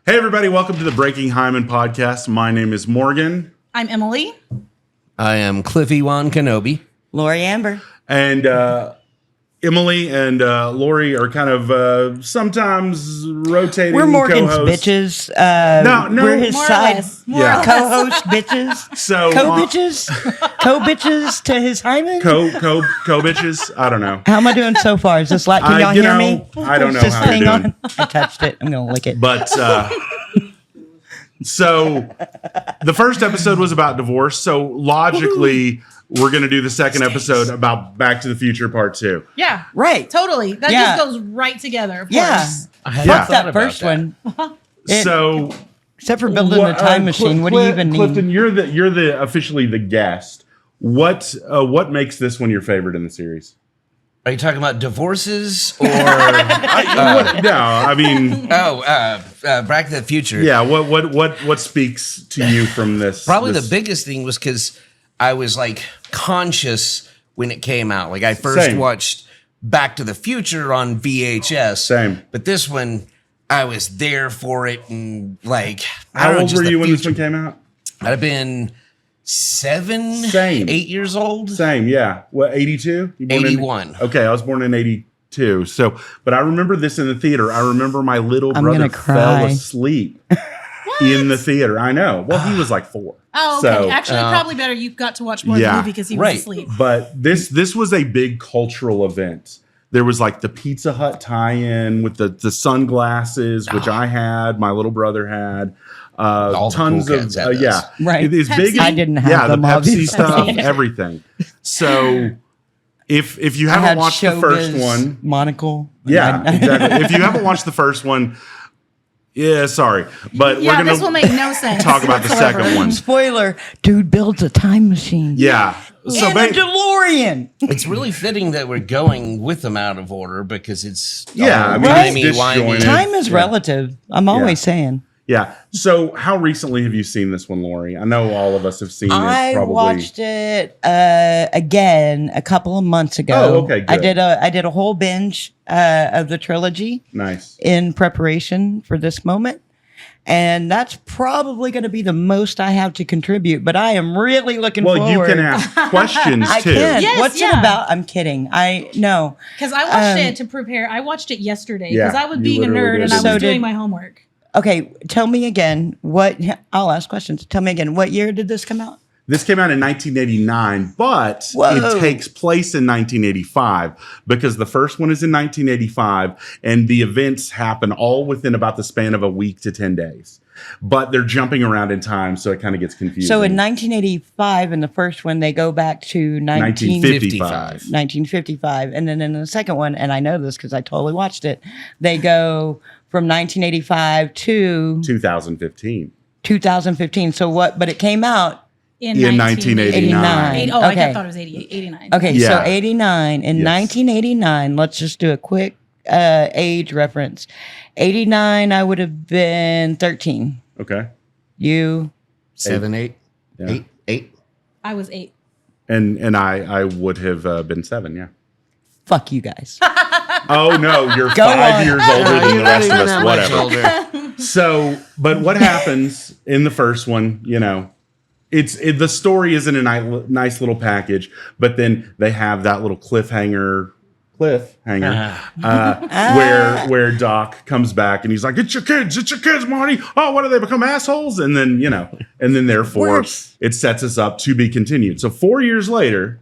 Hey, everybody. Welcome to the Breaking Hyman podcast. My name is Morgan. I'm Emilie. I am Clifton WanKenobi. Lori Amber. And Emilie and Lori are kind of sometimes rotating We're Morgan's co-hosts. bitches. No. We're his More or side less. More Yeah. or less. co-host bitches. So Co-bitches? Co-bitches to his Hyman? co-bitches. I don't know. How am I doing so far? Is this like, can y'all you hear know, me? I don't know Is this how you're thing doing. on? I touched it. I'm going to lick it. But so the first episode was about divorce. So logically, we're going to do the second episode about Back to the Future Part 2. Yeah. Right. Totally. That Yeah. just goes right together. Of Yeah. course. Fuck that first one. So Except for building a time machine. What do you even need? Clifton, you're the officially the guest. What makes this one your favorite in the series? Are you talking about divorces or No, I mean, Back to the Future? yeah. What speaks to you from this? Probably this- the biggest thing was because I was like conscious when it came out. Like I first Same. watched Back to the Future on VHS. Same. But this one, I was there for it, and like, I How don't know, old just were the you when this future. one came out? I'd have been 8 years old. Same, yeah. What, 82? 81. Okay, I was born in 82. So, but I remember this in the theater. I remember my little I'm brother gonna fell cry. asleep in the theater. I know. Well, he was like 4. Oh, okay. So, Actually, probably better you got to watch more of yeah. the movie because he was Right. asleep. but this was a big cultural event. There was like the Pizza Hut tie-in with the sunglasses, which I had, my little brother had. All the Tons cool of kids had yeah, those. Right. It is Pepsi. big. I didn't have yeah, them, the Pepsi obviously. stuff, everything. So if you I haven't had watched the first showbiz, one, monocle. yeah, exactly. If you haven't watched the first one, yeah, sorry, but Yeah, we're this will gonna make no sense. talk about the whatsoever. second one. Spoiler, dude builds a time machine. Yeah. So And a DeLorean. It's really fitting that we're going with them out of order because it's Yeah, I mean, it's disjointed. Time is Yeah. relative. I'm always saying. Yeah. So how recently have you seen this one, Lori? I know all of us have seen it. I Probably. watched it again a couple of months ago. Oh, okay, good. I did a whole binge of the trilogy Nice. in preparation for this moment. And that's probably going to be the most I have to contribute, but I am really looking Well, forward. you can ask questions I too. can. Yes, What's it yeah. about? I'm kidding. I know. Because I watched it to prepare. I watched it yesterday because Yeah, I was you being a literally nerd and did. I So was doing did- my homework. Okay, tell me again what I'll ask questions. Tell me again, what year did this come out? This came out in 1989, but Whoa. it takes place in 1985 because the first one is in 1985 and the events happen all within about the span of a week to 10 days. But they're jumping around in time, so it kind of gets confusing. So in 1985, in the first one, they go back to 1955. 1955. And then in the second one, and I know this because I totally watched it, they go from 1985 to 2015. 2015. So what, but it came out In, In 1989. Oh, I Okay. thought it was 88, 89. Okay, Yeah. so 89. In Yes. 1989, let's just do a quick age reference. 89, I would have been 13. Okay. You? 7, 8, Yeah. 8. I was 8. And I would have been 7, yeah. Fuck you guys. Oh, no, you're Go 5 on. years older than you're the not rest of even us, that much whatever. older. So, but what happens in the first one, you know, the story isn't a nice little package, but then they have that little cliffhanger, where Doc comes back and he's like, it's your kids, Marty. Oh, what do they become, assholes? And then, you know, and then therefore Worse. it sets us up to be continued. So 4 years later,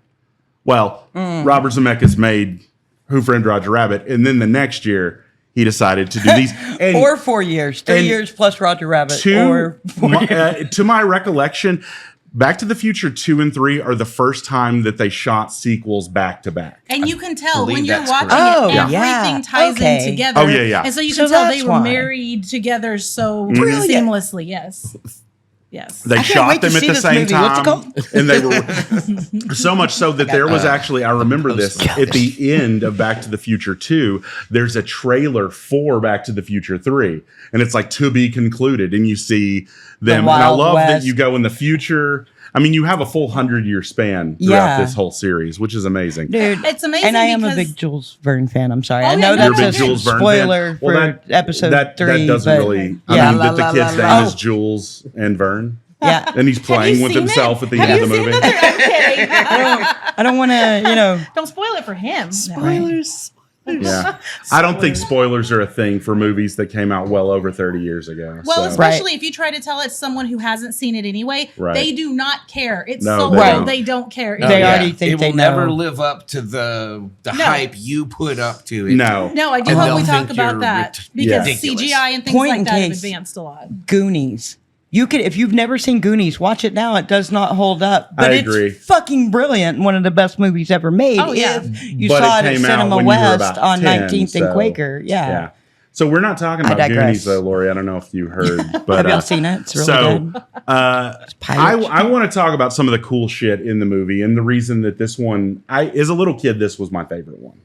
well, Robert Zemeckis made Who Framed Roger Rabbit, and then the next year he decided to do these. And Or 4 years. 3 and years plus Roger Rabbit. to Or 4 years. to my recollection, Back to the Future 2 and 3 are the first time that they shot sequels back to back. And you can tell believe when you're that's watching correct. Oh, it, yeah. everything ties Okay. in together. Oh, yeah, yeah. And so you So can tell they that's were why. married together so Brilliant. seamlessly. Yes. Yes. They I can't shot wait to them at see the this same movie. What's it time, called? and they were so much so that there was actually, I remember this, at the end of Back to the Future 2, there's a trailer for Back to the Future 3, and it's like to be concluded, and you see them. And I Wild love that West. you go in the future. I mean, you have a full 100-year span throughout this whole series, which is amazing. Dude, It's amazing. and I am a because- big Jules Verne fan. I'm sorry. Oh, I yeah, know no, You're a that's big a Jules Verne spoiler fan. for Well, episode that 3. doesn't but really. Yeah. I mean, that the kid's la. name is Jules and Verne, Yeah. and he's playing you with seen himself it? at the Have end you of the seen movie. that? I'm kidding. I don't want to, Don't spoil it for him. Spoilers. Yeah, I don't think spoilers are a thing for movies that came out well over 30 years ago. Well, so. especially if you try to tell it to someone who hasn't seen it anyway, Right. they do not care. It's No, so they well don't. they don't care. No, They already think it they will never know. live up to the No. hype you put up to it. No, No, I do And hope they'll we talk think about you're that Yeah. because ridiculous. CGI and things Point like in that have case. advanced a lot. Goonies. You could, if you've never seen Goonies, watch it now. It does not hold up, but I agree. it's fucking brilliant. One of the best movies ever made. Oh, yeah. If you But saw it it at came out Cinema when you were West about on 10, 19th so- and Quaker. Yeah. Yeah. So we're not talking I about digress. Goonies, though, Lori. I don't know if you heard, but Have y'all seen it? It's really so good. I want to talk about some of the cool shit in the movie, and the reason that this one, as a little kid, this was my favorite one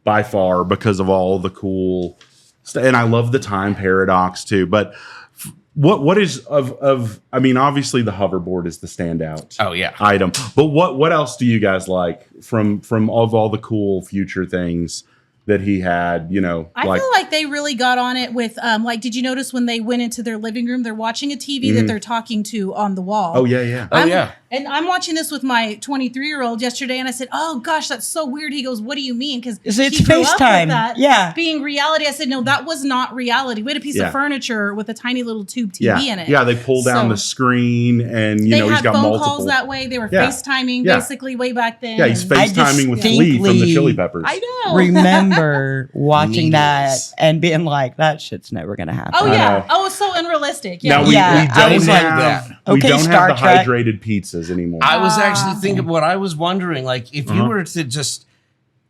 by far because of all the cool stuff, and I love the time paradox too. But what is of I mean, obviously the hoverboard is the standout. Oh, yeah. Item, but what else do you guys like from all the cool future things that he had? You know, I feel like they really got on it with like, did you notice when they went into their living room, they're watching a TV that they're talking to on the wall? oh yeah. Oh, yeah. And I'm watching this with my 23-year-old yesterday, and I said, "Oh gosh, that's so weird." He goes, "What do you mean?" Because It's FaceTime. Yeah. being reality. I said, "No, that was not reality. We had a piece Yeah. of furniture with a tiny little tube TV Yeah, in it." yeah. They pull down So- the screen, and you They know he's had got phone multiple. calls that way. They were Yeah. FaceTiming Yeah. basically way back then. Yeah, he's and- FaceTiming with Lee from the distinctly- Chili Peppers. I know. Remember watching that Needles. and being like, that shit's never going to happen. Oh I yeah. know. Oh, it's so unrealistic. Yeah. Now we Yeah, I don't was like have that. we Okay, don't Star have the Trek. hydrated pizzas anymore. I was actually thinking what I was wondering, like, if you were to just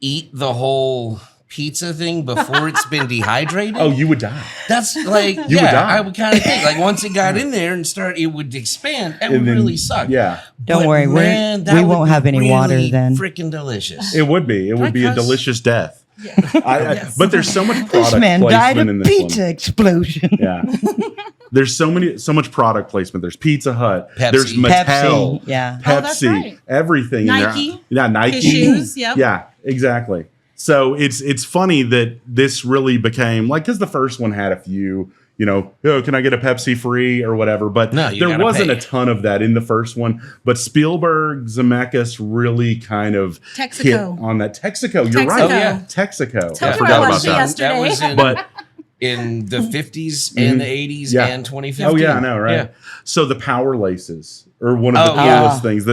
eat the whole pizza thing before it's been dehydrated. Oh, you would die. That's like, You would die. I would kind of think like once it got in there and it would expand. That would And then- really suck. Yeah, Don't But, worry, man, that we would won't be have any water really then. Freaking delicious. it would be. It would be a cuss? delicious death. Yes. But there's so much This product man died placement of in this pizza one. explosion. Yeah, there's so much product placement. There's Pizza Hut. Pepsi. There's Mattel. Pepsi, yeah. Pepsi. Oh, that's right. Everything. in Nike. there. Yeah, Nike. His shoes, yep. Yeah, exactly. So it's funny that this really became like, because the first one had a few, you know, oh, can I get a Pepsi free or whatever? But No, you there gotta wasn't pay. a ton of that in the first one. But Spielberg, Zemeckis really kind of hit Texaco. on that. Texaco, you're Texaco. right. Oh, yeah. Texaco. Tell I me forgot what I about watched that. yesterday. That was in, But in the 50s and the 80s Yeah. and 2015. oh yeah, I know, right? Yeah. So the power laces are one of the Oh, coolest yeah. things.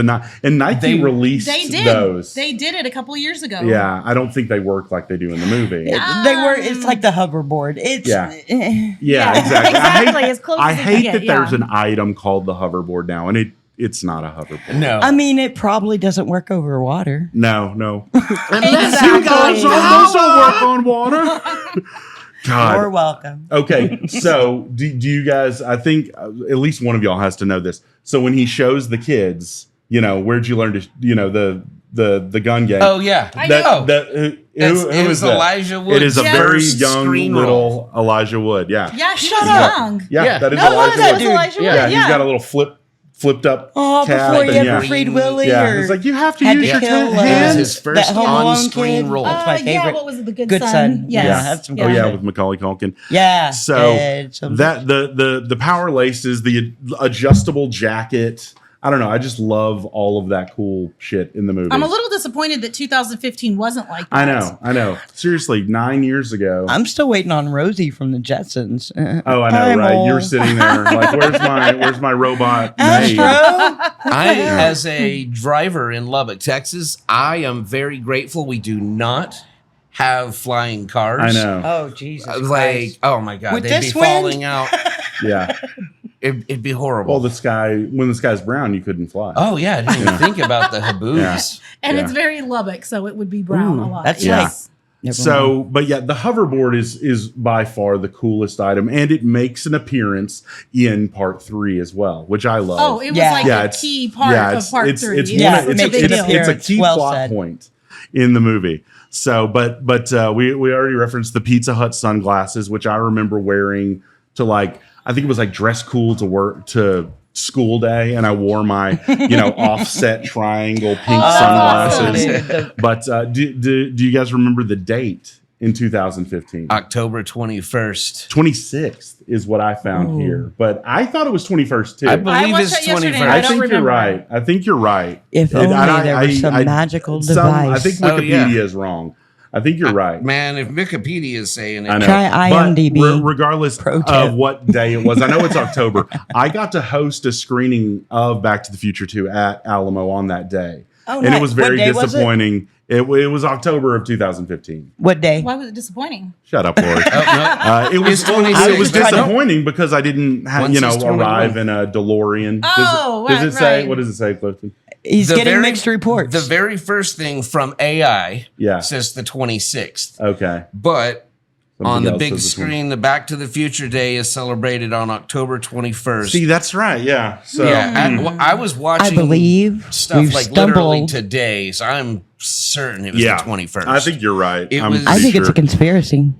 And Nike They- released They did. those. They did it a couple of years ago. Yeah, I don't think they work like they do in the movie. They were. It's like the hoverboard. It's Yeah. eh. Yeah, exactly. Exactly, as close I as they hate get, that yeah. there's an item called the hoverboard now, and it's not a hoverboard. No. I mean, it probably doesn't work over water. No. Exactly. You guys also work on water. You're God. welcome. Okay, so do you guys? I think at least one of y'all has to know this. So when he shows the kids, you know, where'd you learn to, you know, the gun game? Oh, yeah. I that, know. that who It is was that? Elijah Wood. It is a Yeah. very First young screen little Elijah Wood. Yeah. Yeah, he Shut was up. young. Yeah, Yeah. that is No, Elijah that Wood. was Elijah Wood. Yeah, Yeah, he's got a little flipped up Oh, cap. before he and ever yeah. freed Willie, Yeah, or it's like you have to had use to your kill, It was hands. his first that Home Alone on-screen kid. role. That's my Yeah, favorite. what was it? The Good, Good Son. Son. Yes. Yeah, that's some Oh good yeah, shit. with Macaulay Culkin. Yeah. So some- that the power laces, the adjustable jacket. I don't know. I just love all of that cool shit in the movie. I'm a little disappointed that 2015 wasn't like that. I know. Seriously, 9 years ago. I'm still waiting on Rosie from the Jetsons. Oh, I know, I'm right? You're old. sitting there like, where's my robot maid? Astro. As a driver in Lubbock, Texas, I am very grateful we do not have flying cars. I know. Oh Jesus! Like, Christ. oh my God, With they'd this be wind? falling out. Yeah. It'd be horrible. Well, when the sky's brown, you couldn't fly. oh yeah, I didn't even think about the haboos. And Yeah. it's very Lubbock, so it would be brown Ooh, a lot. that's Yes. Never So, but yeah, the hoverboard is by far the coolest item, and it makes an appearance in part 3 as well, which I love. Oh, it was Yeah. like Yeah, a it's- key part of part 3. It's, Yeah, one of- it it's, makes it's, an it's a appearance. key Well plot said. point in the movie. So, but we already referenced the Pizza Hut sunglasses, which I remember wearing to, like, I think it was like dress cool to work to school day, and I wore my offset triangle pink awesome. sunglasses. But do you guys remember the date in 2015? October 21st. 26th is what I found here, but I thought it was 21st too. I believe watched it's that yesterday. 21st. I I don't think you're remember. right. I think you're right. If only there was some magical device. I think Oh, yeah. Wikipedia is wrong. I think you're right. Man, if Wikipedia is saying it. I know. Try But IMDb. regardless Pro tip. of what day it was, I know it's October. I got to host a screening of Back to the Future 2 at Alamo on that day. Oh, and nice. it was What very day was it? disappointing. It was October of 2015. What day? Why was it disappointing? Shut up, Lori. Oh, no. It was It's 26. it was I was trying to- disappointing because I didn't Once it's 21. arrive in a DeLorean. Oh, does it say? right. What does it say, Clifton? He's The getting very- mixed reports. The very first thing from AI Yeah. says the 26th. Okay. But on the else big says the 20. screen, the Back to the Future Day is celebrated on October 21st. See, that's right. Yeah. So yeah, I was watching I believe stuff we've like literally stumbled. today, so I'm certain it was yeah, the 21st. I think you're right. It I'm was- I pretty think it's a sure. conspiracy.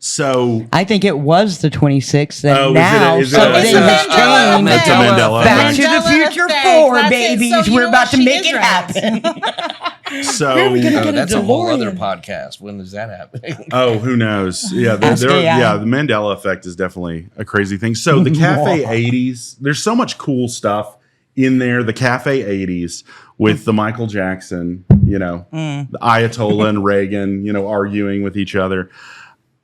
So I think it was the 26th, and Oh, is it a- now is it a- something It's a has Mandela changed. It's a Mandela Back effect. to the Mandela Future effect. 4, That's it. babies. So you We're know about what? to She make is it right. happen. so Where are we gonna Oh, get a that's a whole other DeLorean? podcast. When is that happening? oh, who knows? Yeah, Ask AI. yeah. The Mandela effect is definitely a crazy thing. So the Cafe 80s, there's so much cool stuff in there. The Cafe 80s with the Michael Jackson, the Ayatollah and Reagan, arguing with each other.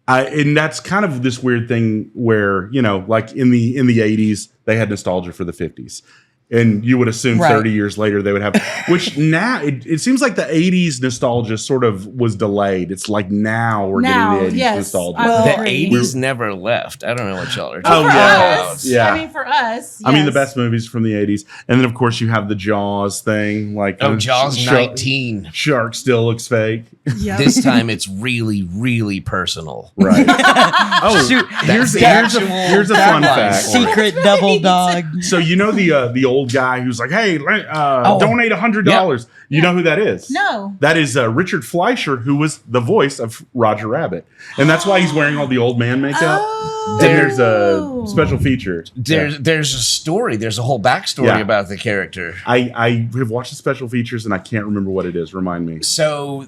And that's kind of this weird thing where, like in the 80s, they had nostalgia for the 50s. And you would assume Right. 30 years later they would have, which now it seems like the 80s nostalgia sort of was delayed. It's like now we're Now, getting the 80s yes, nostalgia. I would The agree. 80s never left. I don't know what y'all are Oh, talking For yeah. us, Yeah. I mean, for us, I mean, the yes. best movies from the 80s. And then, of course, you have the Jaws thing. Like, Oh, Jaws Shark- 19. Shark still looks fake. Yep. This time it's really, really personal. Right. Oh, here's the actual a fun tagline fact. for it. Secret double dog. So you know the old guy who's like, hey, Oh. donate $100. You know who that is? No. That is Richard Fleischer, who was the voice of Roger Rabbit. And that's why he's wearing all the old man makeup. Oh. And there's a special feature. There's a story. There's a whole backstory Yeah. about the character. I have watched the special features and I can't remember what it is. Remind me. So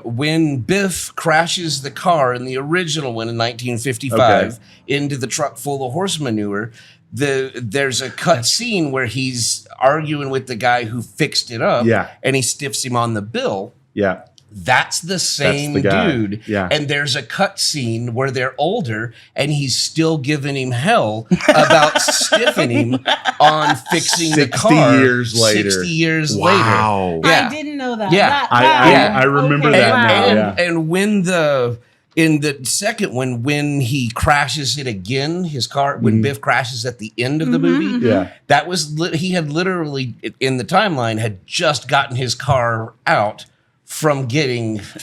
when Biff crashes the car in the original one in 1955 into the truck full of horse manure, there's a cut scene where he's arguing with the guy who fixed it up, Yeah. and he stiffs him on the bill. Yeah. That's the same the guy. dude. Yeah. And there's a cut scene where they're older and he's still giving him hell about stiffing him on fixing the 60 car. years later. 60 years Wow. later. I didn't know that. Yeah. That- I remember okay, that wow. now, And, yeah. and in the second one, when he crashes it again, his car, when Biff crashes at the end of the movie, Yeah. that was, he had literally, in the timeline, had just gotten his car out from getting fixed,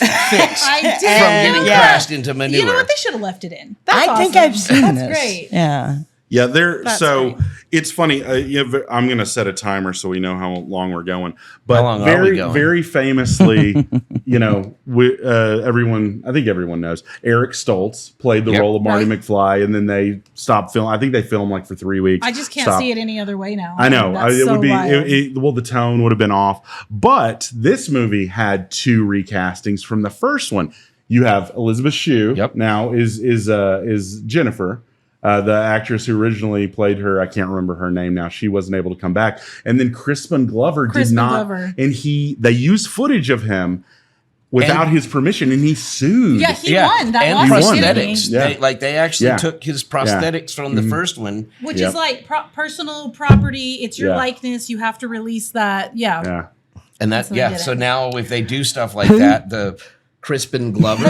I did. from getting Yeah. crashed into manure. You know what? They should have left it in. That's I think awesome. I've seen That's this. great. Yeah. Yeah, That's so great. it's funny. I'm going to set a timer so we know how long we're going. But How long are very, we going? very famously, everyone, I think everyone knows, Eric Stoltz played the Yep. role of Marty Right. McFly, and then they stopped filming. I think they filmed like for 3 weeks. I just can't Stopped. see it any other way now. I know. That's It so would be wild. well, the tone would have been off. But this movie had 2 recastings from the first one. You have Elizabeth Shue. Yep. Now is Jennifer, the actress who originally played her. I can't remember her name now. She wasn't able to come back. And then Crispin Glover did Crispin not. Glover. And they used footage of him without And- his permission, and he sued. Yeah, he won. That and was won. prosthetics. Yeah. They actually Yeah. took his prosthetics from the first one. Which Yep. is like personal property. It's your Yeah. likeness. You have to release that. Yeah. Yeah. And That's what I did so it. now if they do stuff like that, the Crispin Glover,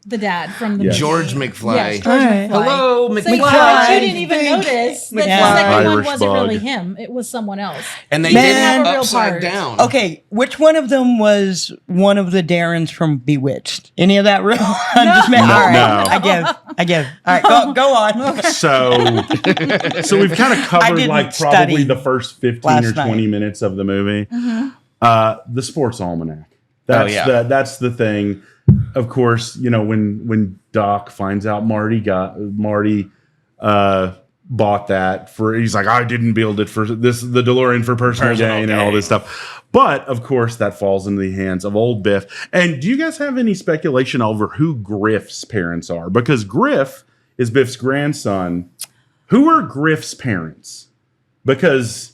The dad from the Yes. movie. George McFly. Yes, George All right. McFly. Hello, So McFly. you thought you didn't even notice that the McFly. second one Irish wasn't bug. really him. It was someone else. And they Man. did Have it a real upside part. down. Okay, which one of them was one of the Darrens from Bewitched? Any of that real? I'm just No. all right. No. I give. All right, go on. So we've kind of covered didn't like probably study the first 15 last or 20 night. minutes of the movie. The sports almanac. That's the thing. Of course, when Doc finds out Marty bought that for. He's like, I didn't build it for this, the DeLorean for personal gain and all this stuff. But of course, that falls into the hands of old Biff. And do you guys have any speculation over who Griff's parents are? Because Griff is Biff's grandson. Who are Griff's parents? Because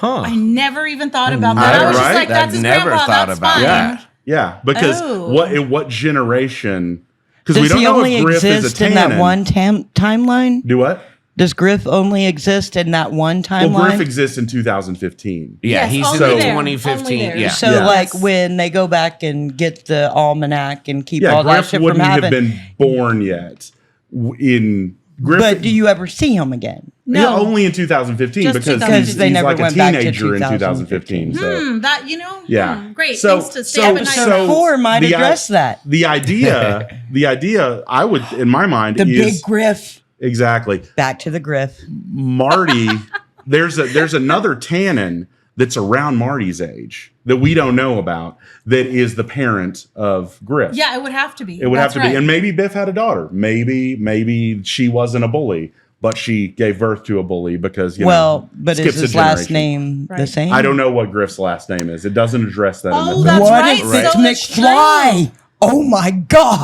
I never even thought about that. I was just like, that's his grandpa. That's fine. Yeah. Because what generation? Because we Does don't he know only if Griff is a exist in Tannen. that one timeline? Do what? Does Griff only exist in that one timeline? Well, Griff exists in 2015. Yeah, Yes, he's only in there. 2015. Only there. Yeah. So, like, when they go back and get the almanac and keep all that Griff shit from wouldn't have happening. been born yet. In Griff, But do you ever see him again? yeah, No. only in 2015 Just because 2015. They he's never like a went back to teenager in 2015. 2015. So. That, Yeah. great. So- Thanks to stay so- up at night. Episode 4 might the address that. The idea, I would, in my mind, The is big Griff. exactly Back to the Griff. Marty. there's another Tannen that's around Marty's age that we don't know about that is the parent of Griff. Yeah, it would have to be. It would That's have to right. be. And maybe Biff had a daughter. Maybe she wasn't a bully, but she gave birth to a bully because, But skips is his a last generation. name the Right. same? I don't know what Griff's last name is. It doesn't address that in Oh, the that's film. What right. if it's So it's McFly? Oh my God.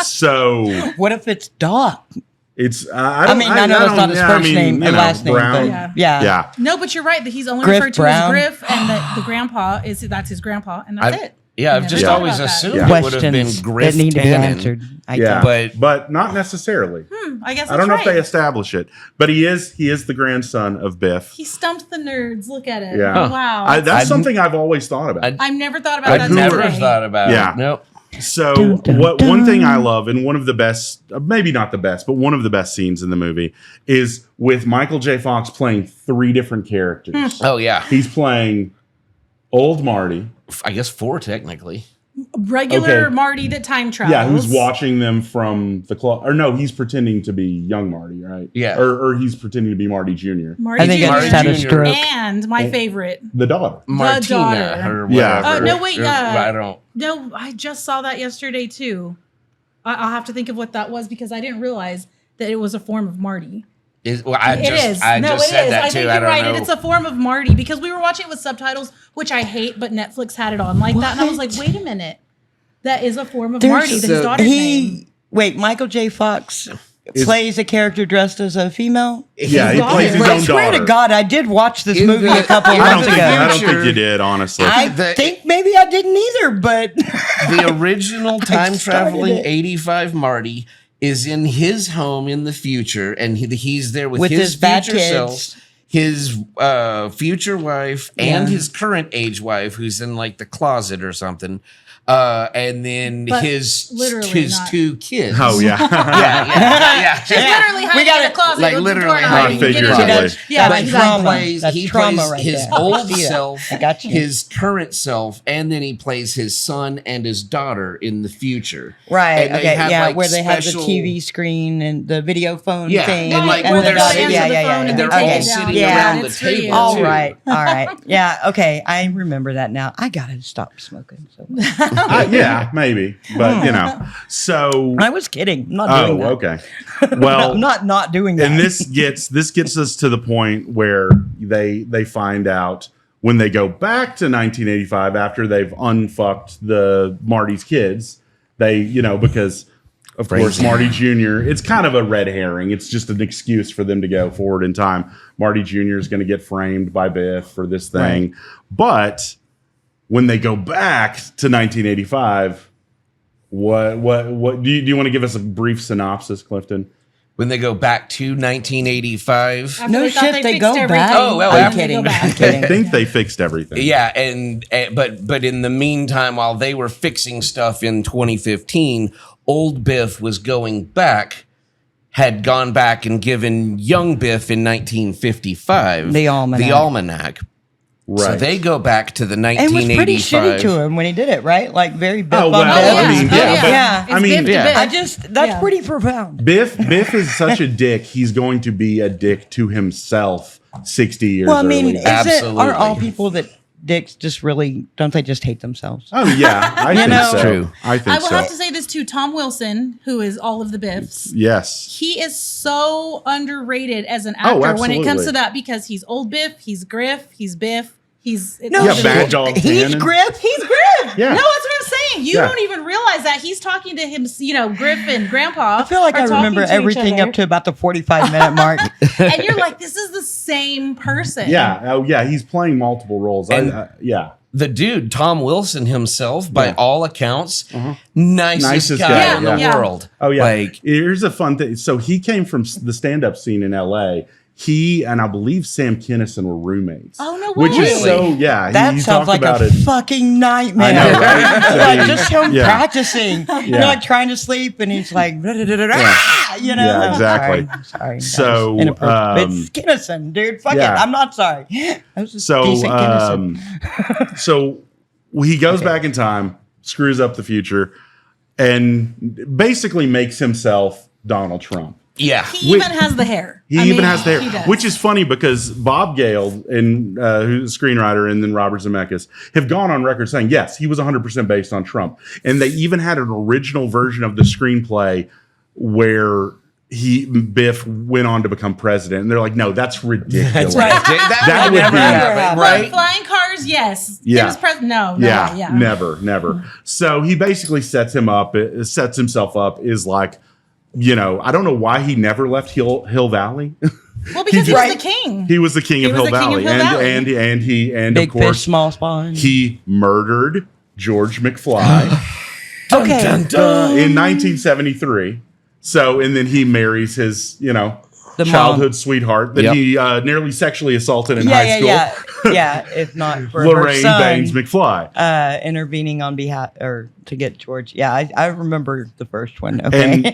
So What if it's Doc? it's, I mean, I know that's not his first name and last name, Brown. but yeah. No, but you're right that he's only Griff referred to Brown. as Griff, and that the grandpa that's his grandpa, and that's it. Yeah, I I've never just thought always about that. assumed Yeah. it would have been Questions Griff that need to be Tannen. answered. I Yeah, guess. but not necessarily. I guess I don't know that's if they right. establish it, but he is the grandson of Biff. He stumped the nerds. Look at it. Yeah. Wow. That's something I've always thought about. I've never thought about I've that never today. thought about Yeah. it. Nope. So Dun, dun, one thing I dun. love, and one of the best, maybe not the best, but one of the best scenes in the movie is with Michael J. Fox playing 3 different characters. Oh yeah. He's playing old Marty. I guess 4 technically. Regular Okay. Marty that time travels. Yeah, who's watching them from the club. Or no, he's pretending to be young Marty, right? Yeah. Or he's pretending to be Marty Jr. Marty I think Jr. I just had a Jr. stroke. And my favorite. The daughter. Martina daughter. or Yeah. whatever. No, wait, Or- I don't. No, I just saw that yesterday too. I'll have to think of what that was because I didn't realize that it was a form of Marty. I It just is. said it that is. too. I think I you're don't right. know. And it's a form of Marty because we were watching it with subtitles, which I hate, but Netflix had it on like that. And I was like, wait a minute. That is a form of There's- Marty that his daughter's name. Wait, Michael J. Fox plays a character dressed as a female? Yeah, he daughter. plays his But I own swear daughter. to God, I did watch this In movie the- a couple I I don't months think ago. I don't think Future. you did, honestly. I The- think maybe I didn't either, but The original time traveling it. 85 Marty is in his home in the future, and he's there with, With his bad future kids. self, his future wife, and Yeah. his current age wife, who's in like the closet or something. And then But his literally not. 2 kids. Oh, yeah. yeah. She's literally hiding got in a it. closet. Like with the literally door hiding. knob. You can get Figuratively. it. that's, Yeah, that's But trauma. he That's plays trauma right his there. old I see that. self, I got you. his current self, and then he plays his son and his daughter in the future. Right. And they Okay. have, Yeah, like, where they have the special- TV screen and the video phone Yeah, thing. and, like, Right, where where they're they sitting- answer the yeah, phone yeah. and And they they're take all it down. sitting Yeah. around the It's for you. table. All too. right. All right. Yeah. Okay. I remember that now. I gotta stop smoking. So. Yeah, maybe. But, so. I was kidding. I'm not doing Oh, that. okay. Well, I'm not doing that. and this gets us to the point where they find out when they go back to 1985 after they've unfucked the Marty's kids. They, because of course Marty Jr. It's kind of a red herring. It's just an excuse for them to go forward in time. Marty Jr. is going to get framed by Biff for this thing, Right. but when they go back to 1985, what do you want to give us a brief synopsis, Clifton? When they go back to 1985. After No they thought shit, they they fixed go everything. back. Oh, well, I'm after they kidding. go back. I'm I kidding. think they fixed everything. Yeah, and but in the meantime, while they were fixing stuff in 2015, old Biff was going back, had gone back and given young Biff in 1955 The almanac. The almanac. Right. So they go back to the And was pretty 1985. shitty to him when he did it, right? Like very Biff Oh, on well, Biff. I mean, Oh, yeah, but- yeah. It's I mean, Biff to yeah. Biff. I just that's Yeah. pretty profound. Biff is such a dick. He's going to be a dick to himself 60 years Well, I mean, earlier. isn't, aren't all Absolutely. people that dicks just really don't they just hate themselves? Oh yeah, I think know? so. True. I think I will so. have to say this too. Tom Wilson, who is all of the Biffs, Yes. he is so underrated as an Oh, actor when it comes absolutely. to that because he's old Biff, he's Griff, he's Biff, he's No, Yeah, Bad Dog he's Cannon. Griff. He's Griff. Yeah. No, that's what I'm saying. You Yeah. don't even realize that he's talking to him. Griff and Grandpa. I feel like I are remember talking to each everything other, up to about the 45-minute mark. and you're like, this is the same person. Yeah. Oh yeah. He's playing multiple roles. And- Yeah. The dude, Tom Wilson himself, by Yeah. all accounts, nicest guy guy, in the yeah. world. Oh yeah. Like, Here's a fun thing. So he came from the stand-up scene in L.A. He and I believe Sam Kinison were roommates. Oh, no Which way. is so yeah. That he sounds talked like about a it. fucking nightmare. I know, right? Like just him Yeah. practicing. You're Yeah. like trying to sleep, and he's like, you know. Yeah, exactly. Sorry. So, That was inappropriate. It's Kinnison, dude. Fuck yeah. it. I'm not sorry. That was a So decent Kinnison. so he goes back in time, screws up the future, and basically makes himself Donald Trump. yeah. He even has the hair. He I even mean, has the he hair, does. which is funny because Bob Gale and who's a screenwriter, and then Robert Zemeckis have gone on record saying yes, he was 100% based on Trump, and they even had an original version of the screenplay where Biff went on to become president, and they're like, no, that's ridiculous. That would never be- happen, Look, right? flying cars, yes. Yeah. It was no, Yeah, yeah. never. So he basically sets himself up is like, I don't know why he never left Hill Valley. Well, because he was the king. He was the king of was Hill the king of Valley, Hill Valley. and Big of course fish, small spawn. he murdered George McFly Okay. in 1973. So, and then he marries his, The childhood mom. sweetheart that Yep. he nearly sexually assaulted in high school. Yeah, if not for her Lorraine son, Baines McFly. intervening on behalf or to get George. Yeah, I remember the first one. Okay. And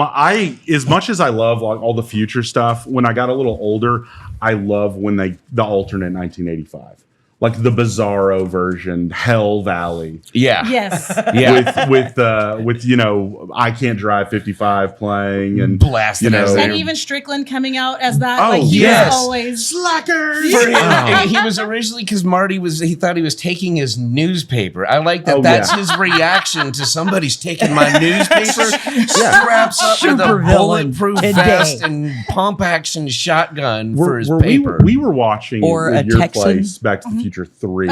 I as much as I love like all the future stuff, when I got a little older, I love when the alternate 1985, like the Bizarro version, Hell Valley, Yeah. Yes. Yeah. with I Can't Drive 55 playing and Blasted as And they- even Strickland coming out as that. Oh, like he yes. was always slackers. For him, he was originally because Marty he thought he was taking his newspaper. I like that. Oh, That's yeah. his reaction to somebody's taking my newspaper. Straps up with a Super villain bulletproof today. vest and pump action shotgun for his we paper. we were watching Or at a your Texan. place Back to the Future 3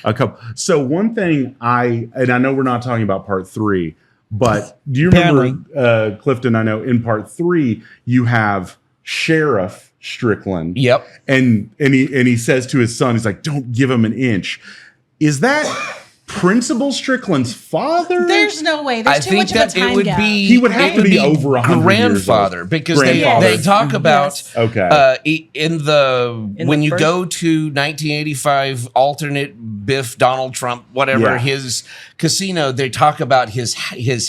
a couple. So one thing I know we're not talking about part 3, but do you remember Clifton? I know in part 3 you have Sheriff Strickland. Yep. And he says to his son, he's like, "Don't give him an inch." Is that Principal Strickland's father? There's no way. There's I too think much of a that time it would gap. be He would have it to would be over 100 grandfather years old. because Grandfather. they talk about Yes. Okay. in the In when the you first- go to 1985 alternate Biff Donald Trump whatever Yeah. his casino, they talk about his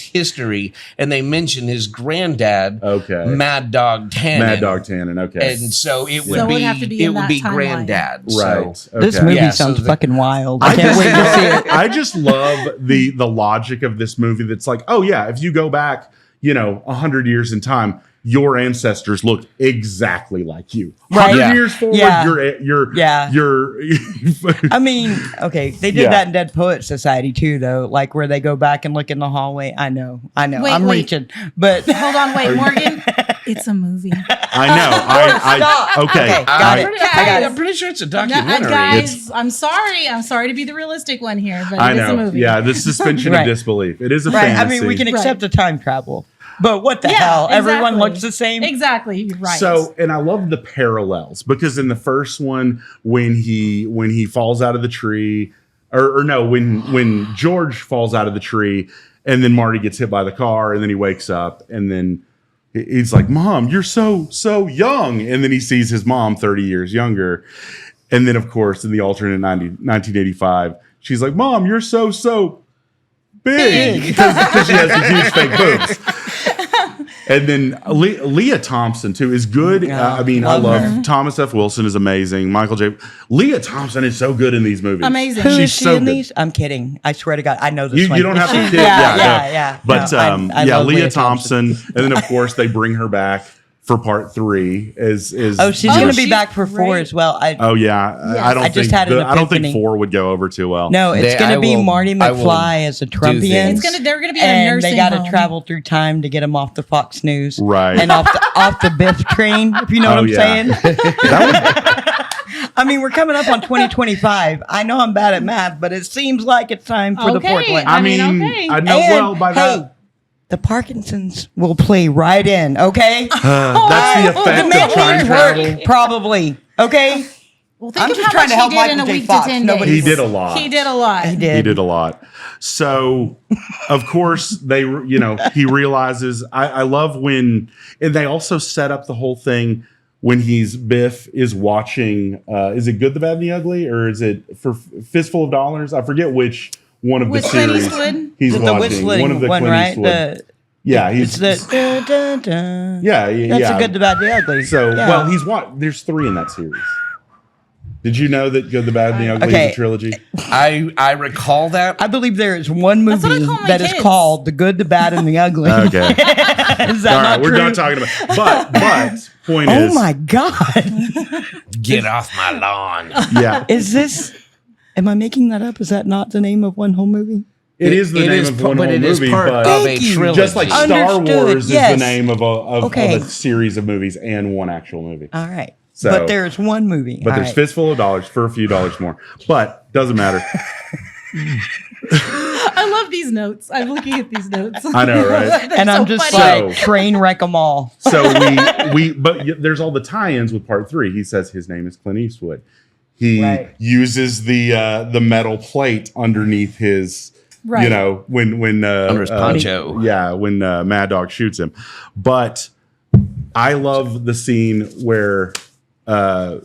history and they mention his granddad Okay. Mad Dog Tannen. Mad Dog Tannen. Okay. And so it would So it be would have to be in that timeline. granddad. Right. So, Okay. This movie Yeah, so sounds the- fucking wild. I can't wait to see it. I just love the logic of this movie. That's like, oh yeah, if you go back, 100 years in time, your ancestors look exactly like you. Right. 100 Yeah. ye're Yeah. you're I mean, okay, they did Yeah. that in Dead Poet Society too, though, like where they go back and look in the hallway. I know, Wait, I'm wait. reaching, but Hold on, wait, Morgan. It's a movie. I know. Okay. Got it. I got I'm pretty sure it's a No, documentary. guys, I'm sorry. I'm sorry to be the realistic one here, but I it is a know. movie. Yeah, the suspension Right. of disbelief. It is a right. I fantasy. mean, we can accept the time travel, but what the Yeah, hell? Everyone exactly. looks the same. Exactly. You're right. So, and I love the parallels because in the first one, when he falls out of the tree, or no, when George falls out of the tree, and then Marty gets hit by the car, and then he wakes up, and then he's like, "Mom, you're so young," and then he sees his mom 30 years younger, and then of course in the alternate 1985, she's like, "Mom, you're so big," because she has the huge fake boobs. And then Leah Thompson too is good. Yeah, I mean, love I love her. Thomas F. Wilson is amazing. Michael J. Leah Thompson is so good in these movies. Amazing. Who She's is she so in good. these? I'm kidding. I swear to God, I know this You, one. you don't have to kid. Yeah. But No, I yeah, love Leah Thompson. And then of course they bring her back for part 3. Is Oh, she's going to be back for 4 as well. oh yeah, Yes. I don't I think just had an I don't think epiphany. 4 would go over too well. No, it's going to be Marty I will McFly as a Trumpian. things. They're gonna be in a And nursing they got to home. travel through time to get him off the Fox News, Right. And off the Biff train. If you know what I'm saying. I mean, we're coming up on 2025. I know I'm bad at math, but it seems like it's time for the fourth one. I mean, okay. I know And, well by that. the Parkinsons will play right in. Okay, That's the effect of time travel. Probably. Okay. Well, think I'm of just how trying much to help he did in Michael a J. week Fox. to 10 Nobody- days. He did a lot. He did a lot. He did. He did a lot. So, of course, he realizes. I love when, and they also set up the whole thing when Biff is watching. Is it Good, the Bad, and the Ugly, or is it for Fistful of Dollars? I forget which one of With the Clint series Eastwood? he's The watching. whistling One of the one, Clint right? Eastwood. He's It's the dun, dun, dun. yeah. That's a Good, the Bad, the Ugly. So, Yeah. well, there's 3 in that series. Did you know that Good, the Bad, and the Ugly Okay. is a trilogy? I recall that. I believe there is one That's what I movie call my that is kids. called The Good, the Bad, and the Ugly. Okay. Is that All not right, we're true? done talking about. But point is, Oh my God. Get off my lawn. yeah, Is this, am I making that up? Is that not the name of one whole movie? it is the name of one but whole it is movie, part but of a Thank you. trilogy. just like Star Understood, Wars is yes. the name of Okay. a series of movies and one actual movie. All right. So- but there's one movie. But All there's right. Fistful of Dollars for a few dollars more. But doesn't matter. I love these notes. I'm looking at these notes. I know, right? They're And I'm so just funny. like, train wreck them all. So but there's all the tie-ins with part 3. He says his name is Clint Eastwood. He Right. uses the metal plate underneath his, Right. when Under his poncho. when Mad Dog shoots him. But I love the scene where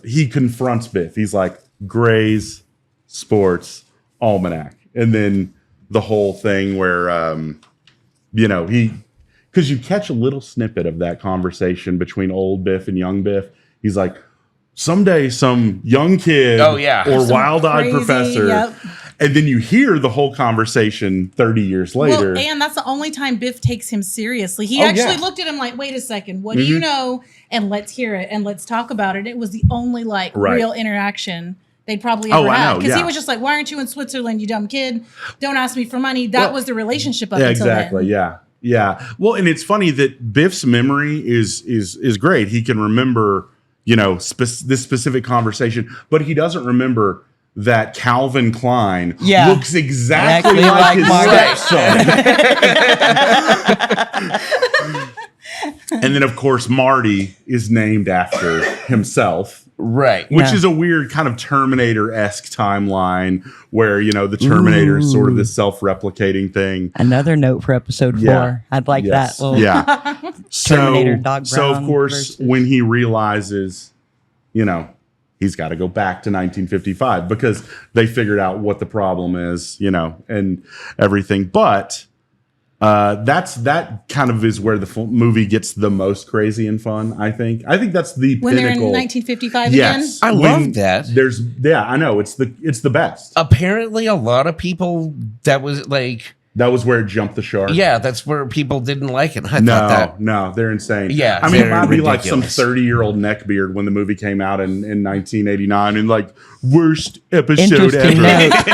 he confronts Biff. He's like, Gray's Sports Almanac, and then the whole thing where because you catch a little snippet of that conversation between old Biff and young Biff. He's like, someday some young kid Oh, yeah. or Some wild-eyed crazy, professor. yep. And then you hear the whole conversation 30 years later. Well, and that's the only time Biff takes him seriously. He Oh, actually yeah. looked at him like, wait a second, what do you know? And let's hear it and let's talk about it. It was the only Right. real interaction they'd probably Oh, ever I had. know, Because he yeah. was just like, why aren't you in Switzerland, you dumb kid? Don't ask me for money. That was the relationship up Yeah, until exactly. then. Yeah. Well, and it's funny that Biff's memory is great. He can remember, this specific conversation, but he doesn't remember that Calvin Klein Yeah. looks exactly Exactly like like his Margaret. stepson. And then, of course, Marty is named after himself. Right. Which Yeah. is a weird kind of Terminator-esque timeline where, the Terminator is sort of this self-replicating thing. Another note for episode 4. Yeah. I'd like Yes. that little. Yeah. Terminator Doc So, of Brown course, versus- when he realizes, he's got to go back to 1955 because they figured out what the problem is, and everything. But that kind of is where the movie gets the most crazy and fun, I think. I think that's the When they're in pinnacle. 1955 Yes. I When love that. I know. It's the best. Apparently, a lot of people that was like, That was where it jumped the shark. yeah, that's where people didn't like it. I thought No, that. no, they're insane. Yeah, I mean, it they're might be like some ridiculous. 30-year-old neckbeard when the movie came out in 1989 and like worst episode Interesting ever. note.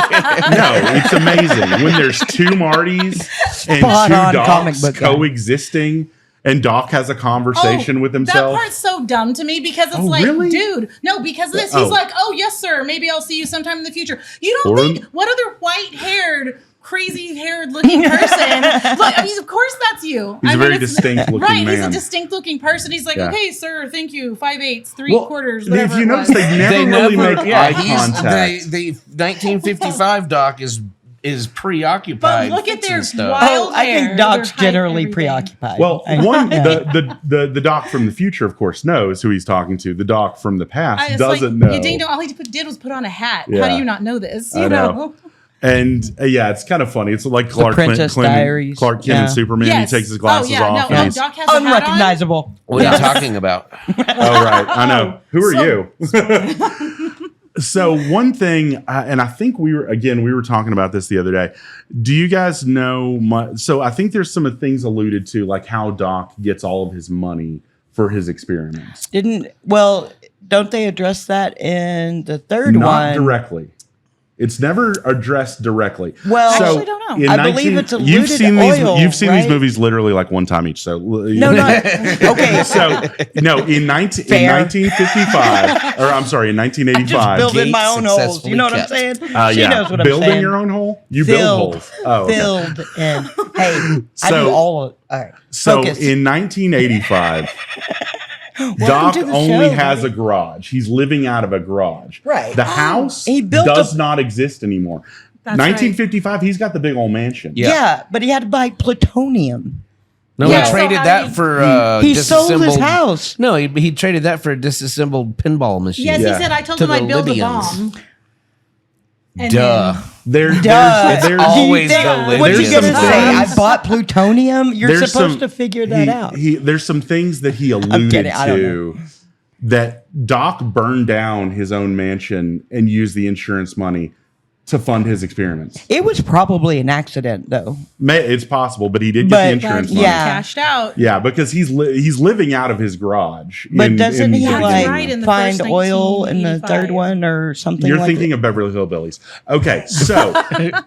No, it's amazing when there's 2 Martys and Spot 2 on comic Docs book guy. coexisting, and Doc has a conversation with himself. That part's so dumb to me because it's Oh, like, really? dude, no, because of this. Oh. He's like, oh, yes, sir. Maybe I'll see you sometime in the future. You don't Or- think, what other white-haired, crazy-haired looking person? Look, I mean, of course that's you. He's I a mean, very it's- distinct looking right, man. he's a distinct looking person. He's like, Yeah. okay, sir, thank you. 5/8, 3 Well, quarters, if whatever you it notice, was. they never really make eye contact. The 1955 Doc is preoccupied. But look at their and stuff. wild I hair, think Doc's their height, generally everything. preoccupied. Well, I- the Doc from the future, of course, knows who he's talking to. The Doc from the past It's doesn't like, know. You ding dong, all he did was put on a hat. Yeah. How do you not know this? I You know. And it's kind of funny. It's like Clark Princess Diaries. Clark Kent Yeah. and Superman. Yes. He takes his glasses oh, yeah, off. No, and no, he's, Doc has a hat on. Unrecognizable. What are you talking about? oh, right. I know. Who are So- you? So one thing, and I think we were talking about this the other day. Do you guys know? So I think there's some of things alluded to, like how Doc gets all of his money for his experiments. Don't they address that in the third one? Not directly. It's never addressed directly. Well, I actually don't know. I believe it's alluded you've seen oil, these. You've seen right? these movies literally like one time each. So No, not okay. So no, in 1955, or I'm sorry, in I'm just 1985. building my own holes. successfully You know what I'm kept. saying? She knows what I'm building saying. your own hole. You Filled, build holes. Oh, okay. filled, and hey, I So- do all right. So Focus. in 1985, Welcome Doc to the only show, has buddy. a garage. He's living out of a garage. Right. The house he built does a- not exist anymore. That's 1955, he's got the big old mansion. Yeah. But he had to buy plutonium. No, Yeah, he so traded how that do you- for He sold his disassembled- house. No, he traded that for a disassembled pinball machine. Yes, Yeah. he said I told To him I'd the build a Libyans. bomb. And Duh. There's always Do you think- the What you Libyans. gonna say? I There's- bought plutonium. You're there's supposed some- to figure that out. There's some things that he alluded kidding, I don't to that Doc burned down his own mansion and used the insurance money to fund his experiments. It was probably an accident, though. It's possible, but he did get But- the insurance he money. yeah. cashed out. Yeah, because he's living out of his garage. But doesn't he Yeah, you're like right, in the find first oil in the 1985. third one or something? You're like thinking that? of Beverly Hillbillies. Okay, so No, Cement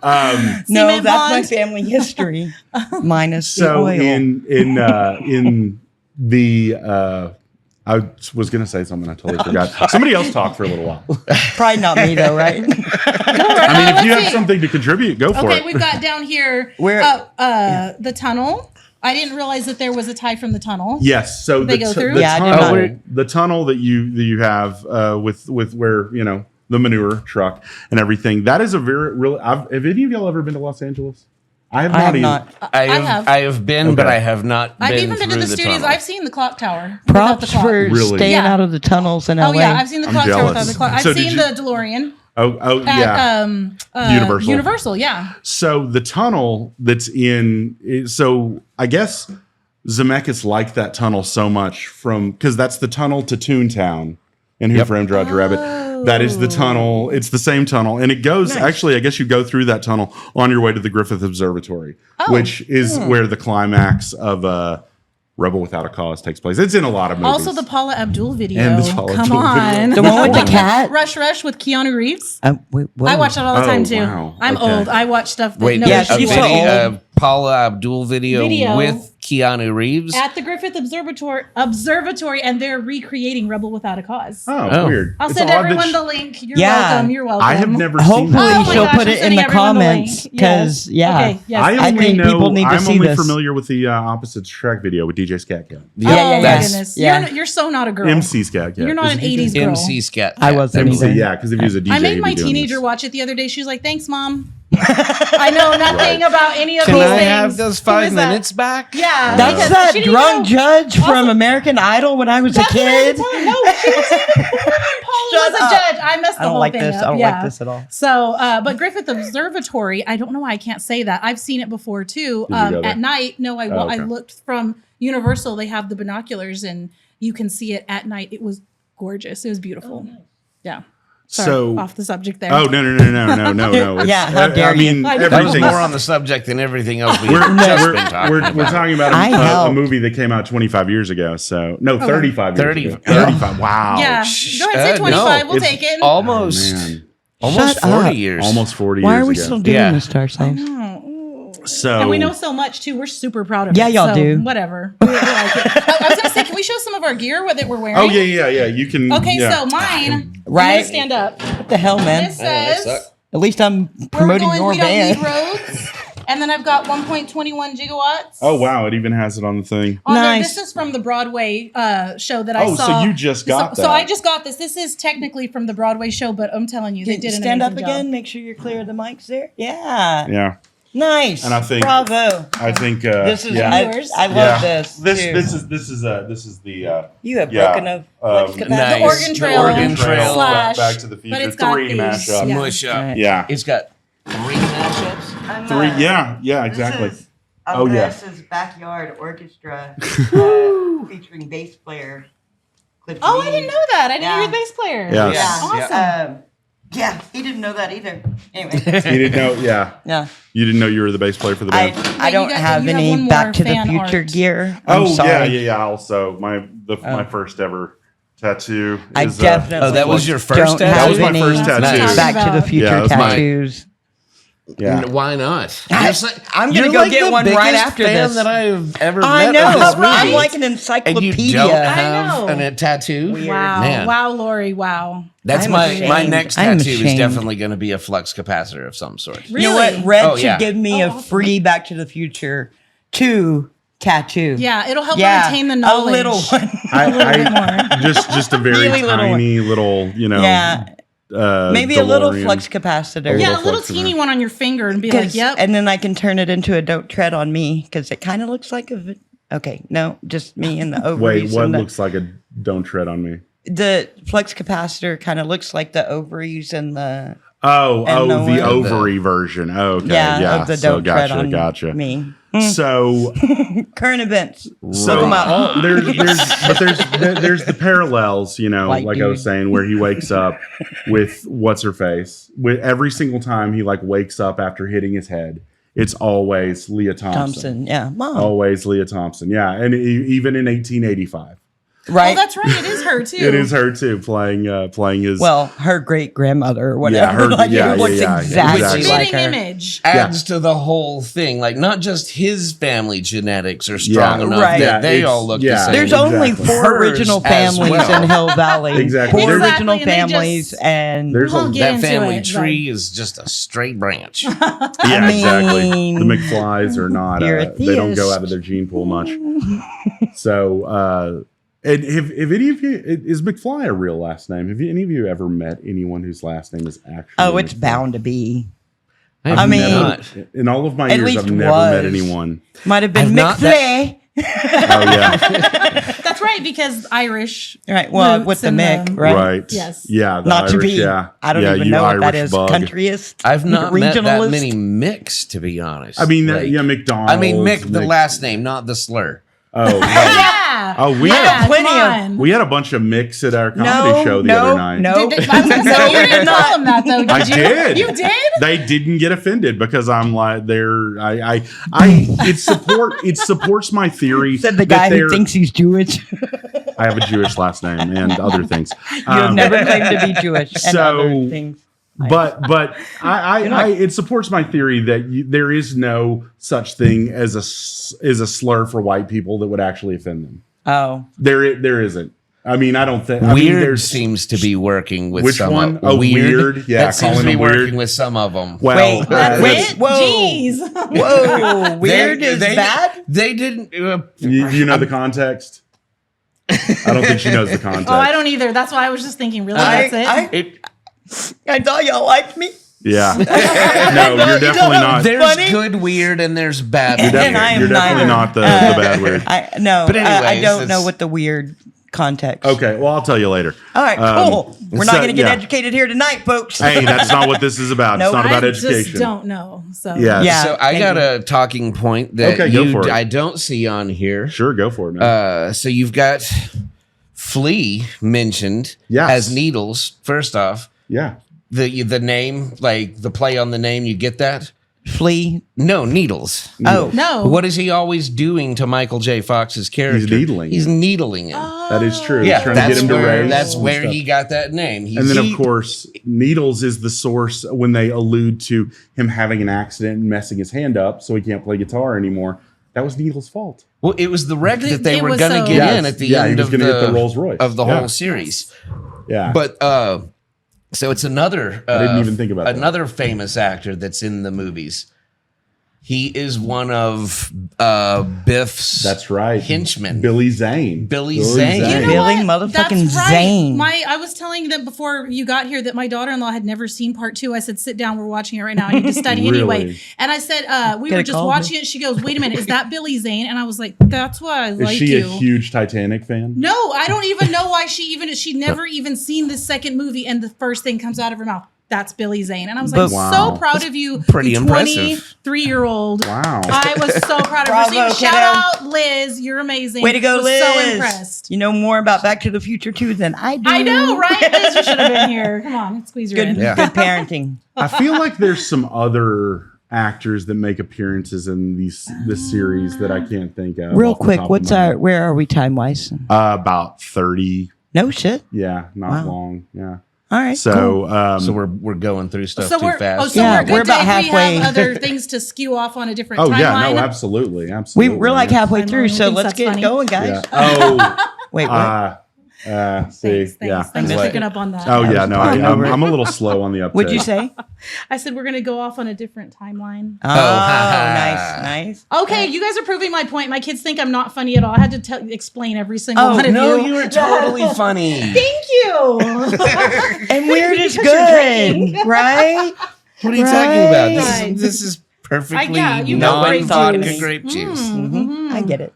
that's my Bond. family history minus the so oil. in the I was going to say something I totally forgot. Somebody else talk for a little while. Probably not me though, right? I mean, if you have something to contribute, go for Okay, it. we've got down here Where- the tunnel. I didn't realize that there was a tie from the tunnle. Yes, so They go through? the Yeah, I did tunnel, not. the tunnel that you have with where the manure truck and everything. That is a very real. Have any of y'all ever been to Los Angeles? I have I have either. not. I have been, but Okay. I have not I've been even been to through the studios. tunnel. I've seen the clock tower. without the Props clock. for Really? staying Yeah. out of the tunnels in Oh LA. yeah, I've seen the I'm clock tower jealous. without the clock. I've So did seen you- the DeLorean Oh at yeah. Universal. Universal, yeah. So the tunnel that's so I guess Zemeckis liked that tunnel so much because that's the tunnel to Toontown in Who Framed Roger Rabbit. That is the tunnel. It's the same tunnel. And it goes, actually, I guess you go through that tunnel on your way to the Griffith Observatory, which is where the climax of Rebel Without a Cause takes place. It's in a lot of movies. Also the Paula Abdul video. And the Paula Come Abdul on. video. The one with the cat? Rush with Keanu Reeves. Wait, what? I watch that all the Oh, time too. wow. I'm Okay. old. I watch stuff that Wait, nobody yeah, a should she's watch. so video, old. a Paula Abdul video with Keanu Reeves. At the Griffith Observatory, and they're recreating Rebel Without a Cause. Oh, weird. I'll It's send odd everyone that the link. You're Yeah. welcome. You're welcome. I have never seen Hopefully that. Oh my she'll gosh, put I'm it in sending the everyone the comments link. because Yes. Okay, yes. I think people need to I'm see only this. familiar with the Opposites Track video with DJ Scat Cat. Oh yeah, my that's- goodness. yeah. You're so not a girl. MC Scat Cat. You're not Is an it DJ? 80s girl. MC Scat. I wasn't MC, either. yeah, because if he was a DJ, I made he'd my be doing teenager this. watch it the other day. She was like, "Thanks, Mom." I know nothing about any of Can these I things. have those Who 5 is that? minutes back? Yeah, That's because that she didn't drunk know- judge from Also- American Idol when I was a That's what I kid. was telling- No, she was even born when Paula Shut was a up. judge. I messed the I don't whole like thing this. up. I don't Yeah. like this at all. So, but Griffith Observatory, I don't know why I can't say that. I've seen it before too. Did you go there? At night, no, I Oh, okay. looked from Universal. They have the binoculars, and you can see it at night. It was gorgeous. It was beautiful. Yeah. Sorry, So- off the subject there. Oh no! It's- Yeah, how dare I mean, you. That was everything. more on the subject than everything else we've We're, just we're, been talking we're, about. we're talking about I a helped. movie that came out 25 years ago. So no, 35 years 30. ago. 35. Wow. Yeah. Go ahead, say 25. We'll It's take it. Almost, Man. almost Shut 40 up. years. Almost 40 Why years are we ago. still doing Yeah. this to ourselves? So And we know so much too. We're super proud of Yeah, it. y'all so do. Whatever. We like it. I was gonna say, can we show some of our gear that we're wearing? Oh yeah. You can. Okay, yeah. so mine. Right. I'm gonna stand up. What the hell, man? This says At least I'm we're promoting going. your We don't band. need roads. And then I've got 1.21 gigawatts. Oh wow! It even has it on the thing. On there. Nice. This is from the Broadway show that I Oh, saw. so you just got So that. I just got this. This is technically from the Broadway show, but I'm telling you, they did an Stand up amazing again. job. Make sure you're clear of the mics there. Yeah. Yeah. Nice. And I think- Bravo. I think This is yeah. Yours? I love Yeah. this. This too. this is the You have yeah, broken a um, flex capacity. nice. The Oregon Trail. Oregon Trail. Slash, Back to the Future but it's got 3 these, mashup. yeah. Mush up. Right. Yeah. It's got 3 mashups. I'm, 3. Yeah. Exactly. Oh, yeah. Andres' backyard orchestra featuring bass player Clifton. Oh, I didn't know that. I didn't Yeah. hear the bass player. Yeah. Yeah. Awesome. Yeah, he didn't know that either. Anyway. You didn't know, yeah. Yeah. You didn't know you were the bass player for the band? I don't have you have any one more Back to the fan Future art. gear. Oh, I'm sorry. yeah. Also, my first ever tattoo I is definitely. Oh, that was your first don't tattoo? That was have my any first tattoo. Back to the Future Yeah, it was my- tattoos. yeah. Why not? I'm You're gonna go like get the one right biggest after fan this. that I've ever I met. know. of this I'm movie. like an And you encyclopedia. don't I have know. a tattoo? Wow. Man. Wow, Lori. Wow. That's I'm my ashamed. next I'm tattoo is ashamed. definitely going to be a flux capacitor of some sort. Really? You know what? Red Oh, should yeah. give me Oh, a awesome. free Back to the Future 2 tattoo. Yeah, it'll help Yeah, retain the knowledge. a little one. I just a very Really little tiny little, Yeah, maybe a little DeLorean. flux capacitor. Yeah, a little little flux in teeny there. one on your finger and be like, yep. And then I can turn it into a Don't Tread on Me because it kind of looks like a. Okay, no, just me and the Wait, ovaries. what and looks like a Don't Tread on Me? the flux capacitor kind of looks like the ovaries and the Oh, And the the one- ovary version. Oh, okay, yeah, of the so Don't Tread on gotcha. Me. So, Current events. so them up. there's the parallels, White like I was dude. saying, where he wakes up with what's her face. With every single time he like wakes up after hitting his head, it's always Leah Thompson, yeah, mom, Always Leah Thompson, yeah, and even in 1885, right? Oh, that's right. It is her too. it is her too playing his. Well, her great grandmother or whatever. Yeah, her- like, yeah, it looks yeah, exactly exactly. like Spitting her. image. Adds to the whole thing. Like, not just his family genetics are strong Yeah. enough Right. that Yeah, they it's- all look yeah. the same. There's Exactly. only 4 Hers original as families well. in Hill Valley. Exactly. 4 There's- original Exactly, and they families, just- and There's We won't a get that into family it, tree is just a straight branch. yeah, I exactly. mean, The McFlys are not. you're a They don't go theist. out of their gene pool much. So, and have any of you is McFly a real last name? Have any of you ever met anyone whose last name is actually? oh, it's McFly? bound to be. I've I mean- not. In all of my At years, least I've never met was. anyone. Might have been I've not- McFlay. Oh yeah, That's right, because Irish. Right. Well, roots with the and Mick, right? right. Yes. Yeah, the Not to Irish, be. Yeah, I don't yeah, even you know what that Irish is. bug. Countryist. I've not met that regionalist? many Micks, to be honest. I mean, Like, yeah, McDonald's. I mean, Mick, the Mc- last name, not the slur. Oh, right. Yeah. Oh, we yeah, had plenty come of- on. we had a bunch of mix at our comedy show the other night. No, Did- I was gonna say, you didn't tell them that though, did I you? did. You did? They didn't get offended because I'm like it supports my theory. Said the that guy who they're- thinks he's Jewish. I have a Jewish last name and other things. You have never claimed to be Jewish. And so- other things. But it supports my theory that there is no such thing as a slur for white people that would actually offend them. Oh, There isn't. I mean, I don't think Weird there's seems to be working with Which some one? of Oh, Weird. Yeah, that seems calling to be them weird. working with some of them. well, Wait, That's Wait, it? whoa. Jeez. whoa! Weird is bad. They didn't. you know the context. I don't think she knows the context. Oh, I don't either. That's why I was just thinking, really? That's it? I thought y'all liked me. Yeah. No, you're definitely not. There's funny. good weird and there's bad And weird. I am You're definitely neither. not the bad weird. No, But I anyways, don't know it's- what the weird context. Okay, well, I'll tell you later. All right, cool. We're not so- going to get yeah. educated here tonight, folks. Hey, that's not what this is about. Nope. It's not about I education. just don't know. So Yeah. Yeah. So I thank got you. a talking point that Okay, go for it. I don't see on here. Sure, go for it, man. So you've got Flea mentioned Yes. as Needles. First off, yeah. the name, like the play on the name, you get that? Flea. No, Needles. Oh, no. What is he always doing to Michael J. Fox's character? He's needling. He's needling him. That is true. Yeah, He's trying to get that's him to where raise. that's and where stuff. he got that name. And then, of course, Needles is the source when they allude to him having an accident and messing his hand up, so he can't play guitar anymore. That was Needles' fault. well, it was the wreck that they It were was going to so- get Yes. in at the Yeah, he end was of gonna the, get the Rolls Royce. of the Yeah. whole series. Yeah. But so it's another. I didn't even think about that. another famous actor that's in the movies. He is one of Biff's. That's right. Henchmen. Billy Zane. Billy Zane. You know Billy what? motherfucking That's right. Zane. I was telling them before you got here that my daughter-in-law had never seen part 2. I said, sit down, we're watching it right now. I need to study Really? anyway. And I said, we Coulda were just called watching it. She goes, wait a minute, is that Billy Zane? And I was like, that's why I Is like she you. a huge Titanic fan? No, I don't even know why she'd never even seen the second movie and the first thing comes out of her mouth. that's Billy Zane. And I was like, Wow. so proud of you, Pretty you impressive. 23-year-old. Wow. I was so proud of Bravo, her. Shout kiddo. out, Liz. You're amazing. Way to go, was Liz. so impressed. You know more about Back to the Future 2 than I do. I know, right? Liz, you should have been here. Come on, squeeze her Good, in. Yeah. good parenting. I feel like there's some other actors that make appearances in this series that I can't think of. Real off the quick, top of what's my our? head. Where are we time wise? About 30. No shit. Yeah, not Wow. long. Yeah. All right. So, So we're going through stuff So too we're fast. so Yeah, we're good we're about to, if we halfway. have other things to skew off on a different oh timeline. yeah, no, absolutely, absolutely. We're like halfway My through, mom so thinks let's that's get funny. going, guys. Yeah. Oh, Wait, what? see, Thanks. yeah. Thanks for What? picking up on that. Oh yeah, no, talking over it. I'm a little slow on the uptake. What'd you say? I said we're gonna go off on a different timeline. Oh, nice. Okay, you guys are proving my point. My kids think I'm not funny at all. I had to explain every single Oh, one of No, you. you were totally funny. Thank you. And weird is Because you're good, drinking. right? What are you talking about? Right. This is perfectly yeah, you know grape non-vodka juice. grape juice. I get it.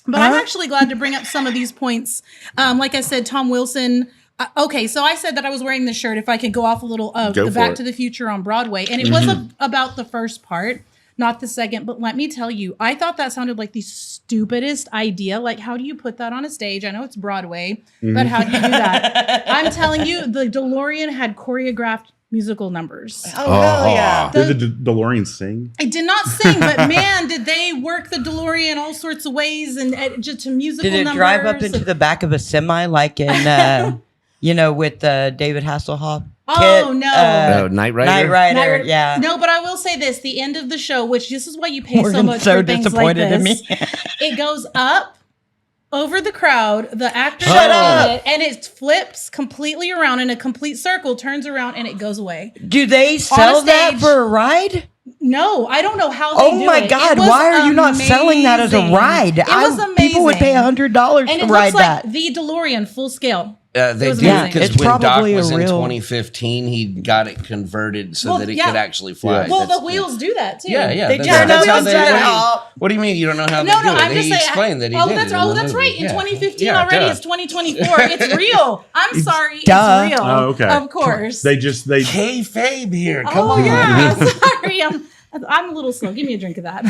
But I'm actually glad to bring up some of these points. Like I said, Tom Wilson. Okay, so I said that I was wearing this shirt. If I could go off a little of Go the for Back it. to the Future on Broadway, and it was about the first part, not the second. But let me tell you, I thought that sounded like the stupidest idea. Like, how do you put that on a stage? I know it's Broadway, but how do you do that? I'm telling you, the DeLorean had choreographed musical numbers. Oh, hell yeah. Did the DeLorean sing? I did not sing, but man, did they work the DeLorean all sorts of ways and just to musical Did it numbers. drive up into the back of a semi like in, with David Hasselhoff? Oh, no. Night Rider? Night Rider, Never- yeah. No, but I will say this: the end of the show, which this is why you pay so Morgan's much so for things like disappointed in this. me. It goes up over the crowd. The actor Shut does up. it, and it flips completely around in a complete circle, turns around, and it goes away. Do they sell that stage. for a ride? No, I don't know how they Oh do my it. It God, was why are you not selling that as a amazing. ride? It was amazing. People would pay $100 And to it ride looks like that. the DeLorean full scale. They was did amazing. because It's when Doc probably a was in real- 2015, he got it converted so Well, that it yeah. could actually fly. Well, That's- the wheels do that too. Yeah, yeah. They that's- turn that's up how and they- turn what do you- off. What do you mean you don't know how No, they do it? I'm just He saying. explained that he oh, did that's it in the that's movie. right. In Yeah. 2015 Yeah, already, duh. it's 2024. It's real. I'm sorry, Duh. it's real. Oh, okay. Of course. They Kayfabe here. Come oh on. yeah. Sorry, I'm a little slow. Give me a drink of that.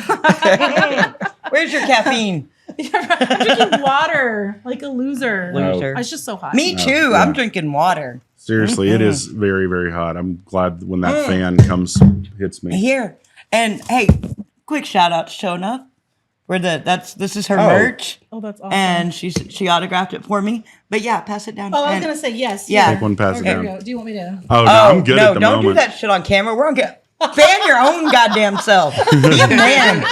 Where's your caffeine? I'm drinking water like a loser. Loser. It's just so hot. Me too. yeah. I'm drinking water. Seriously, it is very, very hot. I'm glad when that fan hits me. Here. And hey, quick shout out to Shona. This is her Oh. merch. Oh, that's awesome. And she autographed it for me. But yeah, pass it down. oh, I was And- gonna say yes. Yeah. Take one, pass it Okay, down. go. Do you want me to? Oh, no, I'm good at the don't moment. do that shit on camera. We're on fan your own goddamn self. Be a man.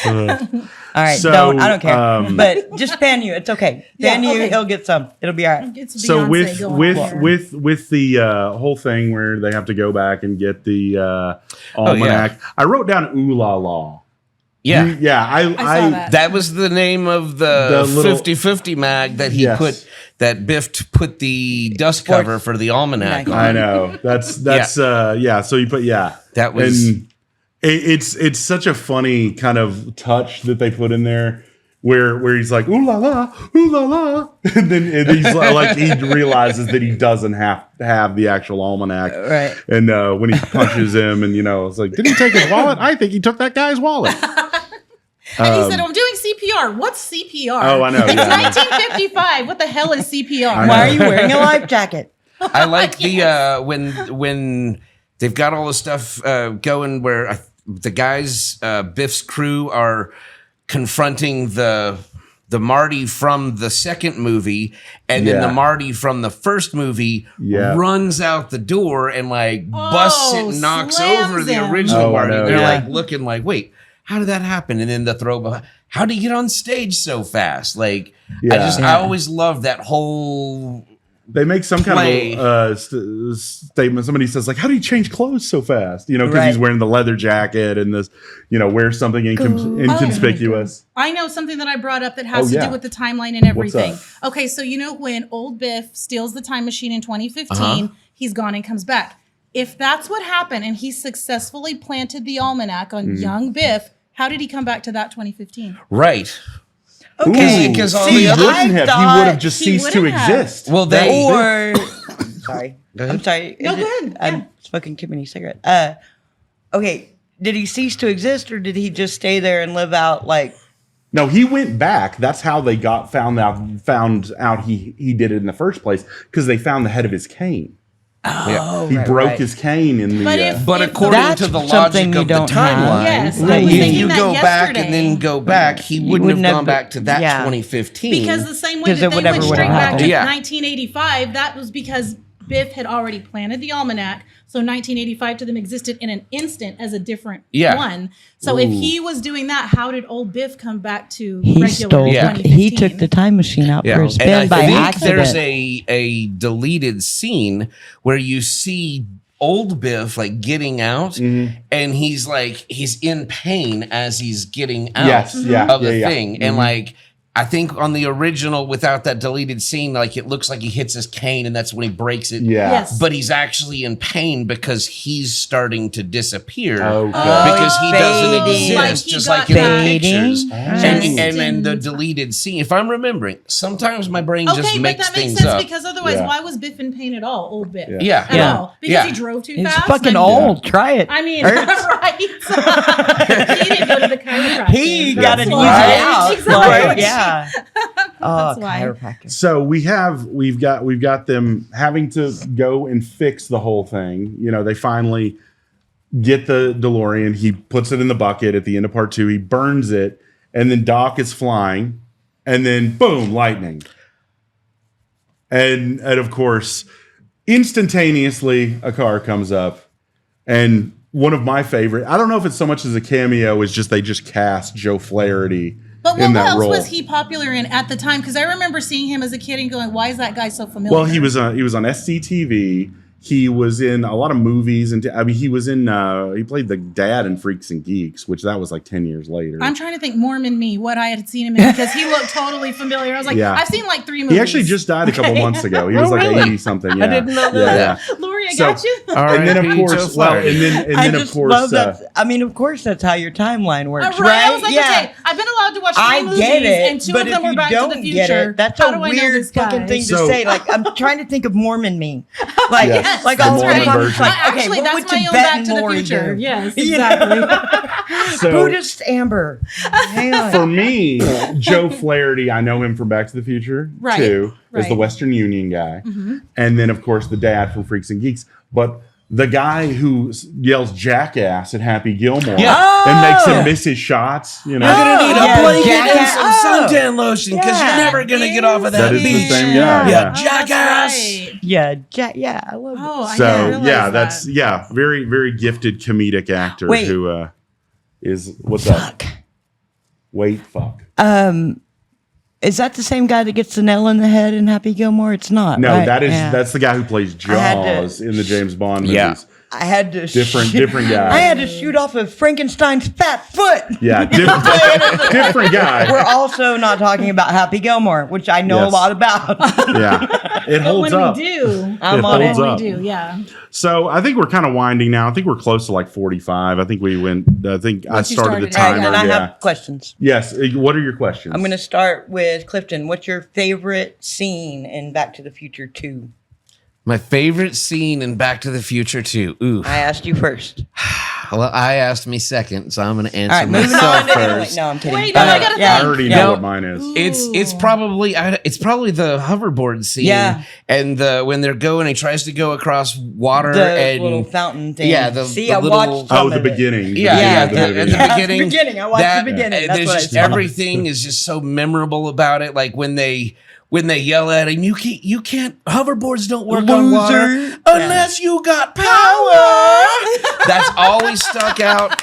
All right, So, I don't care. But just fan you. It's okay. Fan Yeah, you. okay. He'll get some. It'll be all right. It's So Beyonce, with go on with there. with the whole thing where they have to go back and get the almanac, I wrote down "Ooh La La." Yeah. I saw that. That was the name of the The little- 50-50 mag that he Yes. put, that Biff put the dust cover for the almanac Nice. on. I know that's yeah. So you put That was- and it's such a funny kind of touch that they put in there. Where he's like, ooh la la, and then he's like he realizes that he doesn't have to have the actual almanac, Right. And when he punches him, and it's like, did he take his wallet? I think he took that guy's wallet. And he said, I'm doing CPR. What's CPR? Oh, I know, It's yeah. 1955. What the hell is CPR? Why are you wearing a life jacket? I like the when they've got all the stuff going where the guys, Biff's crew, are confronting the Marty from the second movie, and then Yeah. the Marty from the first movie runs out the door and busts it and knocks slams over the him. original Oh, I Marty. know, They're yeah. looking like, wait, how did that happen? And then the throw behind. How did he get on stage so fast? I always love that whole. They make some Play. kind of statement. Somebody says like, "How do you change clothes so fast?" Because Right. he's wearing the leather jacket and this, wears something inconspicuous. I know something that I brought up that has Oh, to yeah. do with the timeline and everything. up? Okay, so when old Biff steals the time machine in 2015, he's gone and comes back. If that's what happened and he successfully planted the almanac on Mm-hmm. young Biff, how did he come back to that 2015? Right. Okay. Because all He the other- wouldn't have. He would have just he ceased to wouldn't have. exist. Well, they. Or sorry. Go ahead. I'm sorry. No, Is it- go ahead. I'm Yeah. smoking too many cigarettes. Okay. Did he cease to exist, or did he just stay there and live out like? No, he went back. That's how they found out he did it in the first place, because they found the head of his cane. Oh, He broke his cane in the. But if- But according That's to the something logic you of the don't have. timeline, Yes, I was if thinking you that go back and yesterday. then go back, he wouldn't have wouldn't gone have- back to that yeah. 2015. Because the same way 'Cause that it they would went never straight would've back to happened. Yeah. 1985, that was because Biff had already planted the almanac. So 1985 to them existed in an instant as a different one. So if he was doing that, how did old Biff come back to He regular stole. Yeah. 2015? He took the time machine out for his and spin by I think accident. there's a deleted scene where you see old Biff like getting out, and he's in pain as he's getting out Yes, yeah, of the yeah. thing, and like. I think on the original, without that deleted scene, like it looks like he hits his cane, and that's when he breaks it. Yeah. Yes. But he's actually in pain because he's starting to disappear Okay. because he doesn't Fading. Like exist, he just got like in the fading. pictures. Just And then the in- deleted scene. If I'm remembering, sometimes my brain just Okay, but makes that makes things sense up. because otherwise, Yeah. why was Biff in pain at all, old Biff? Yeah. At Yeah. all? Because Yeah. he drove too He's fast. fucking and- old. Try it. I mean, Hurts. right? he didn't go to the chiropractor. He got it That's easy why. out. Exactly. Like, yeah. Oh, That's why. chiropractor. So we've got them having to go and fix the whole thing. You know, they finally get the DeLorean. He puts it in the bucket at the end of part 2. He burns it, and then Doc is flying, and then boom, lightning. And of course, instantaneously a car comes up, and one of my favorite, I don't know if it's so much as a cameo, is just they just cast Joe Flaherty But in what that else role. was he popular in at the time? Because I remember seeing him as a kid and going, "Why is that guy so familiar?" Well, he was on SCTV. He was in a lot of movies, and I mean, he was in. He played the dad in Freaks and Geeks, which that was like 10 years later. I'm trying to think Mormon Me, what I had seen him in, because he looked totally familiar. I was like, Yeah. I've seen like 3 movies. He actually just died a couple months ago. He was like really? 80 something. Yeah. I didn't know Yeah, that. yeah. Lori, I So- got you. All right, And then of Joe course, well, Flaherty. and I then just of course, love that. I mean, of course, that's how your timeline works, right? I was like, okay, I've been allowed to watch 3 I movies, get it, and 2 but of them if were you Back don't to the get Future. it, that's How a do I know weird this guy? fucking thing to So- say. Like, I'm trying to think of Mormon me, like, Yes, like the all the Mormon time. version. It's like, okay, Actually, what that's would my own Tibetan Back to the Maury Future. do? Yes, You know? exactly. so Buddhist Amber. Hang on. for me, Joe Flaherty, I know him from Back to the Future Right, too, as the right. Western Union guy, and then of course the dad from Freaks and Geeks. But the guy who yells "jackass" at Happy Gilmore and makes him miss his shots, you know, You're gonna need yeah, a blanket jackass. and some suntan lotion because Yeah. you're never gonna get off of that That is the beach. same guy. Yeah, Yeah. jackass. Right. Yeah, I love it. Oh, I didn't So realize yeah, that. that's very very gifted comedic actor Wait. who is what's up? Wait, fuck. Is that the same guy that gets the nail in the head in Happy Gilmore? It's not. No, right? that's the guy who plays I had to- Jaws in the James Bond movies. Yeah. I had to Different guy. I had to shoot off of Frankenstein's fat foot. Yeah, different guy. We're also not talking about Happy Gilmore, which I know Yes. a lot about. Yeah, it But holds when up. we do, I'm It on holds it. up. we do, yeah. So I think we're kind of winding now. I think we're close to like 45. I think we went. I think I Once you started the started it. timer. And I Yeah. have questions. Yes. What are your questions? I'm going to start with Clifton. What's your favorite scene in Back to the Future 2? My favorite scene in Back to the Future 2. Ooh. I asked you first. Well, I asked me second, so I'm going to All answer right, moving myself on. first. No, I'm kidding. Wait, no, I gotta I think. already Yeah. know what mine is. It's probably the hoverboard scene. Yeah. And when they're going, he tries to go across water The and little fountain thing. Yeah, See, the I little- watched some The of it. beginning. Yeah, Yeah, the yeah, beginning. the beginning. I watched the beginning. That's There's what I just said. everything is just so memorable about it. Like when they yell at him, you can't hoverboards don't work on water Loser. unless you got power. That's always stuck out.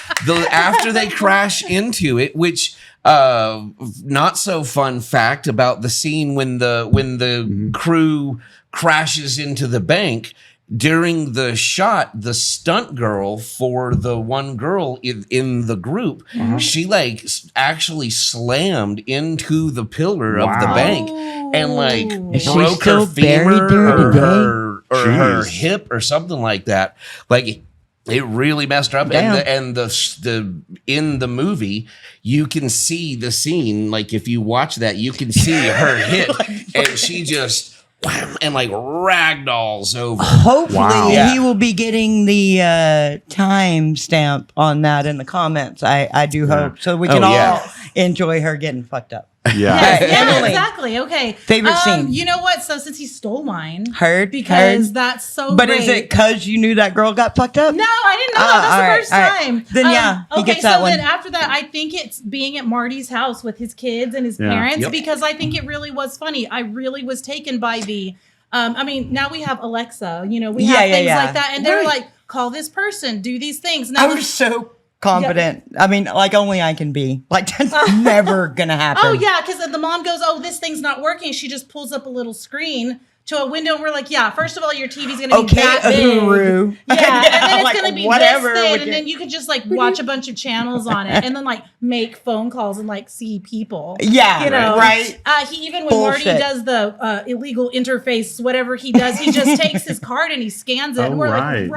After they crash into it, which not so fun fact about the scene when the crew crashes into the bank. During the shot, the stunt girl for the one girl in the group, she like actually slammed into the pillar of the Wow. bank and like Is she broke still her femur buried there or today? her Jeez. hip or something like that. Like it really messed her up. Damn. And the in the movie, you can see the scene. Like if you watch that, you can see her hit, and she just wham, and like ragdolls over. Hopefully, Wow. he will be getting the time stamp on that in the comments. I do hope so we can all enjoy her getting fucked up. Yeah. Yeah, Emilie. exactly. Okay. Favorite scene? You know what? So since he stole mine, Heard. that's so But great. is it because you knew that girl got fucked up? No, I didn't know that. That's the first time. Then yeah, he gets that so one. then after that, I think it's being at Marty's house with his kids and his Yeah. parents Yep. because I think it really was funny. I really was taken by the. I mean, now we have Alexa. We have things like that, and they're Right. like, call this person, do these things. Now, I was so confident. I mean, like only I can be. Like that's never gonna happen. oh yeah, because the mom goes, "Oh, this thing's not working." She just pulls up a little screen to a window, and we're like, "Yeah, first of all, your TV's gonna be Okay, that big." Uhuru. Yeah, and then it's like, gonna be whatever this thin, with and your- then you could just like watch a bunch of channels on it, and then like make phone calls and like see people. Yeah, you know, right. He even when Marty Bullshit. does the illegal interface, whatever he does, he just takes his card and he scans it, and we're right, like,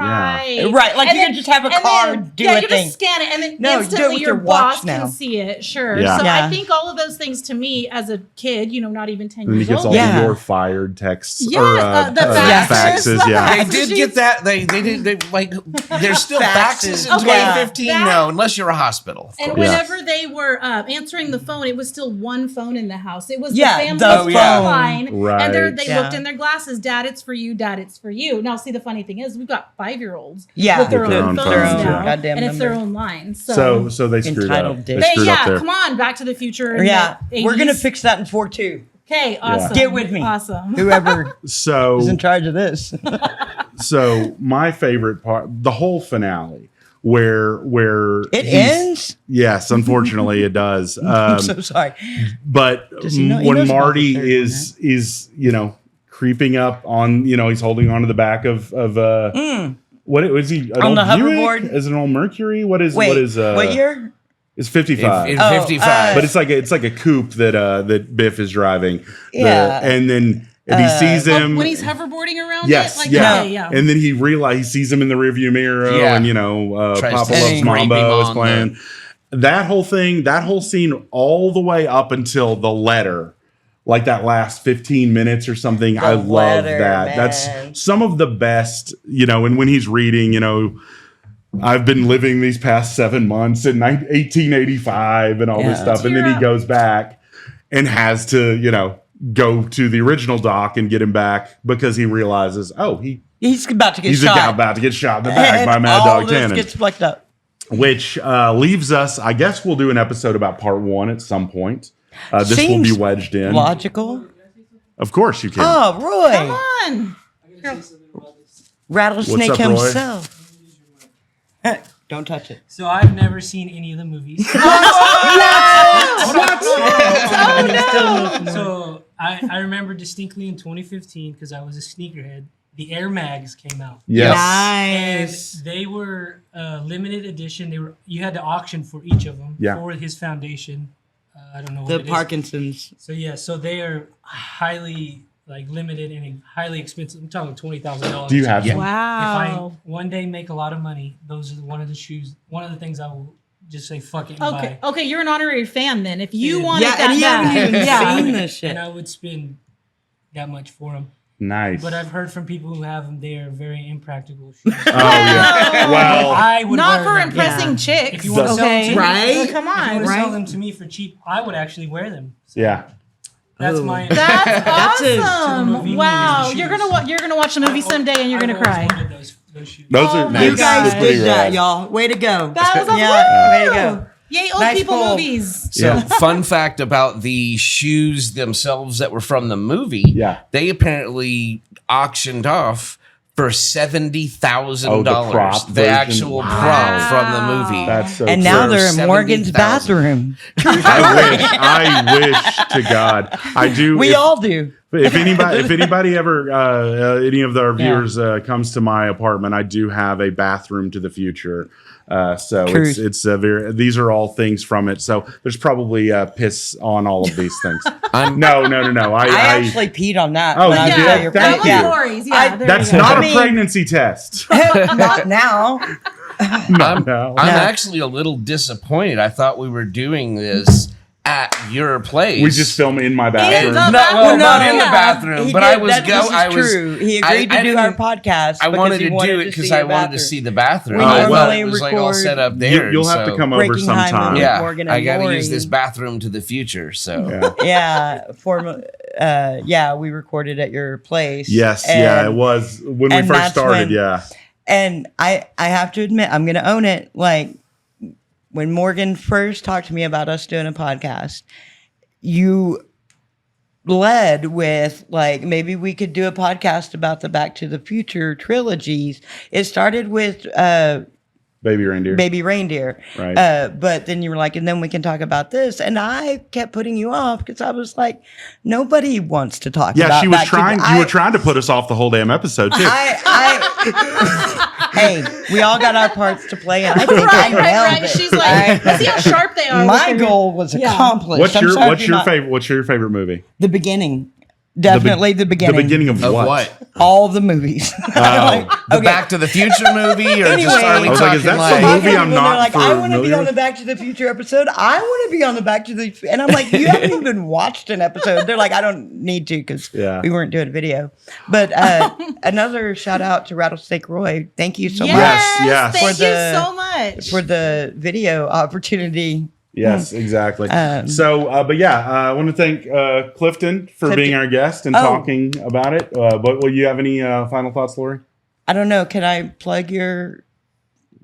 yeah. right, Like, And you can just have a and card do yeah, a you thing. just scan it, and then No, you do it instantly with your your watch boss now. can see it. Sure. Yeah. So Yeah. I think all of those things to me as a kid, not even 10 And he years gets all old. Yeah. the "you're fired" texts Yeah, or the faxes. faxes. Yeah. They did get that. They did. They like. There's still faxes in Okay, 2015. that- No, unless you're a hospital. And Yeah. whenever they were answering the phone, it was still one phone in the house. It was Yeah, the family the phone phone. line. Right. And they Yeah. looked in their glasses. Dad, it's for you. Dad, it's for you. Now, see, the funny thing is we've got 5-year-olds Yeah. with their With their own own phones phones, now. yeah. Goddamn And it's their number. own line. So they screwed Entitled up. dick. They screwed up there. Come on, Back to the Future. in Yeah, the we're gonna 80s. fix that in 4-2. Okay, awesome. Get with me. Awesome. Whoever So is in charge of this. So my favorite part, the whole finale, where It he's- ends. Yes, unfortunately it does. I'm so sorry. But Does he know- he when knows about Marty the third is creeping up on, he's holding onto the back of what was he an On old the Buick? hoverboard? Is it an old Mercury? What is Wait, what year? It's 55. In Oh, 55. But it's like a coupe that Biff is driving. Yeah. And then he sees him when he's hoverboarding around Yes, it? Like, yeah. okay, yeah. And then he sees him in the rearview mirror, Yeah. and Tries Papa to Loves scrape him Mambo is on playing. That whole thing, that whole scene, all the way up until the letter, like that last 15 minutes or something. I love letter, that. man. That's some of the best, and when he's reading, I've been living these past 7 months in 1885 and all this Yeah. stuff. And then Tear he up. goes back and has to, go to the original doc and get him back because he realizes, He's about to get he's shot. about to get shot in the back And by Mad all Dog this Tannen. gets fucked up. Which leaves us, I guess we'll do an episode about part 1 at some point. This will be Seems wedged in. Logical. Of course you can. Oh, Roy. Come on. Rattlesnake What's up, Roy? himself. Don't touch it. So I've never seen any of the movies. So I remember distinctly in 2015 because I was a sneakerhead. The Air Mags came out. Yes. Nice. And they were limited edition. You had to auction for each of them Yeah. for his foundation. I don't know what The it is. Parkinson's. So they are highly limited and highly expensive. I'm talking $20,000. Do you have some? If Wow. I one day make a lot of money, those are one of the things I will just say fuck it and Okay. buy. Okay, you're an honorary fan then. If you Yeah. wanted Yeah, that and you haven't bad. even yeah. seen this shit. And I would spend that much for them. Nice. But I've heard from people who have them; they are very impractical shoes. Oh, yeah. Well, I would Not wear for them. impressing If chicks. you want to sell them Okay. to me, Right? Well, come if you on. want to sell Right. them to me for cheap, I would actually wear them. yeah. That's Ooh. my. That's it. awesome. movie Wow. movies. You're gonna watch a movie someday and you're gonna I've always cry. wanted those shoes. Those Oh are my You nice. guys God. Pretty did that, rad. y'all. Way to go. That was Yeah, way to Woo! go. Yay, old Nice people pull. movies. So, Yeah. fun fact about the shoes themselves that were from the movie. Yeah. They apparently auctioned off for $70,000. Oh, the prop The version? actual Wow. prop from the movie. That's so And cool. now For they're in Morgan's 70,000. bathroom. I wish to God. I do. We if, all do. if anybody ever, any of our viewers comes to my apartment, I do have a bathroom to the future. So Truth. it's these are all things from it. So there's probably piss on all of these things. No. I actually peed on that. Oh, when I you was did? at your Thank place. you. Yeah. Stories. Yeah, I- there That's you go. not I a mean- pregnancy test. Not now. I'm No. actually a little disappointed. I thought we were doing this at your place. We just film in my In bathroom. the Not bathroom. in the Yeah. bathroom, He but did. I was This is true. He agreed to do our podcast. I because wanted he to do it because see I your wanted to bathroom. see the bathroom. We I thought normally it was like all record- set up there. You'll have to so- come over Breaking Hyman. sometime. Yeah, Morgan I and got to Lori. use this bathroom to the future. So We recorded at your place. Yes, And- it was when we and first that's started. when- Yeah, And I have to admit, I'm going to own it. Like when Morgan first talked to me about us doing a podcast, you led with like, maybe we could do a podcast about the Back to the Future trilogies. It started with Baby Reindeer. Baby Reindeer. Right. But then you were like, and then we can talk about this. And I kept putting you off because I was like, nobody wants to talk about Yeah, she was Back to trying. the- You were trying to put us off the whole damn episode too. Hey, we all got our parts to play, and I think I nailed it. She's like, let's see how sharp they are. My with their- goal was Yeah. accomplished. what's I'm your sorry what's if your you're not- favorite? What's your favorite movie? The beginning. Definitely the beginning. The beginning of of what? what? All the movies. Like, The okay. Back to the Future movie, or Anyway. just are we I was like, is talking that So some my movie kids, I'm when not they're like, I want to be familiar on the with? Back to the Future episode. I want to be on the Back to the and I'm like, you haven't even watched an episode. They're like, I don't need to because Yeah. we weren't doing video. But another shout out to Rattlesnake Roy. Thank you so much Yes. Thank For you the- so much. for the video opportunity. Yes, exactly. Um, I want to thank Clifton for Clifton. being our guest and Oh. talking about it. But will you have any final thoughts, Lori? I don't know. Can I plug your?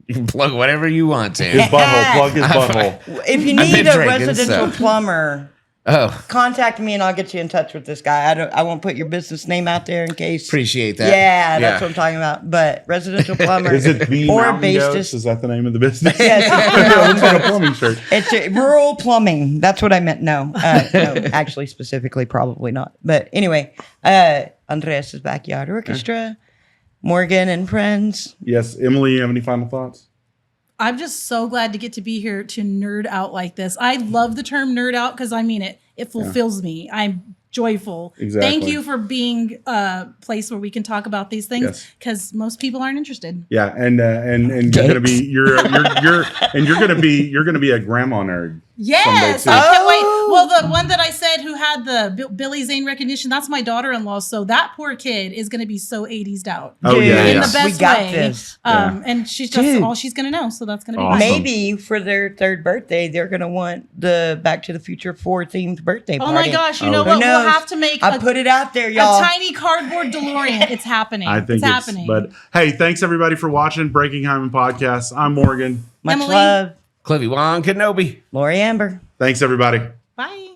You can plug whatever you want to. His butthole. Plug his butthole. If you I've need been a drinking, residential so. plumber, Oh, contact me and I'll get you in touch with this guy. I won't put your business name out there in case. appreciate that. Yeah, that's what I'm talking about. But residential plumber Is it the or Mountain Goats? based. Is that the name of the business? Yes, I want a plumbing shirt. it's rural plumbing. That's what I meant. No, actually, specifically, probably not. But anyway, Andreas' Backyard Orchestra, Morgan and friends. Yes, Emily, you have any final thoughts? I'm just so glad to get to be here to nerd out like this. I love the term nerd out because I mean it. It fulfills me. I'm joyful. Exactly. Thank you for being a place where we can talk about these things Yes. because most people aren't interested. Yeah, and you're gonna be you're gonna be a grandma nerd. Yes, someday, I too. can't wait. Well, the one that I said who had the Billy Zane recognition, that's my daughter-in-law. So that poor kid is going to be so 80s out. Oh yeah, In yeah. the best We got way. this. And she's just Dude. all she's going to know. So that's going to be Awesome. nice. Maybe for their third birthday, they're going to want the Back to the Future 4 themed birthday party. Oh my gosh, you Oh. know Who what? knows? We'll have to make I put it out there, y'all. a tiny cardboard DeLorean. It's happening. I think it's happening. But hey, thanks everybody for watching Breaking Hyman podcast. I'm Morgan. Much Emily. love, Clifton WanKenobi. Lori Amber. Thanks everybody. Bye.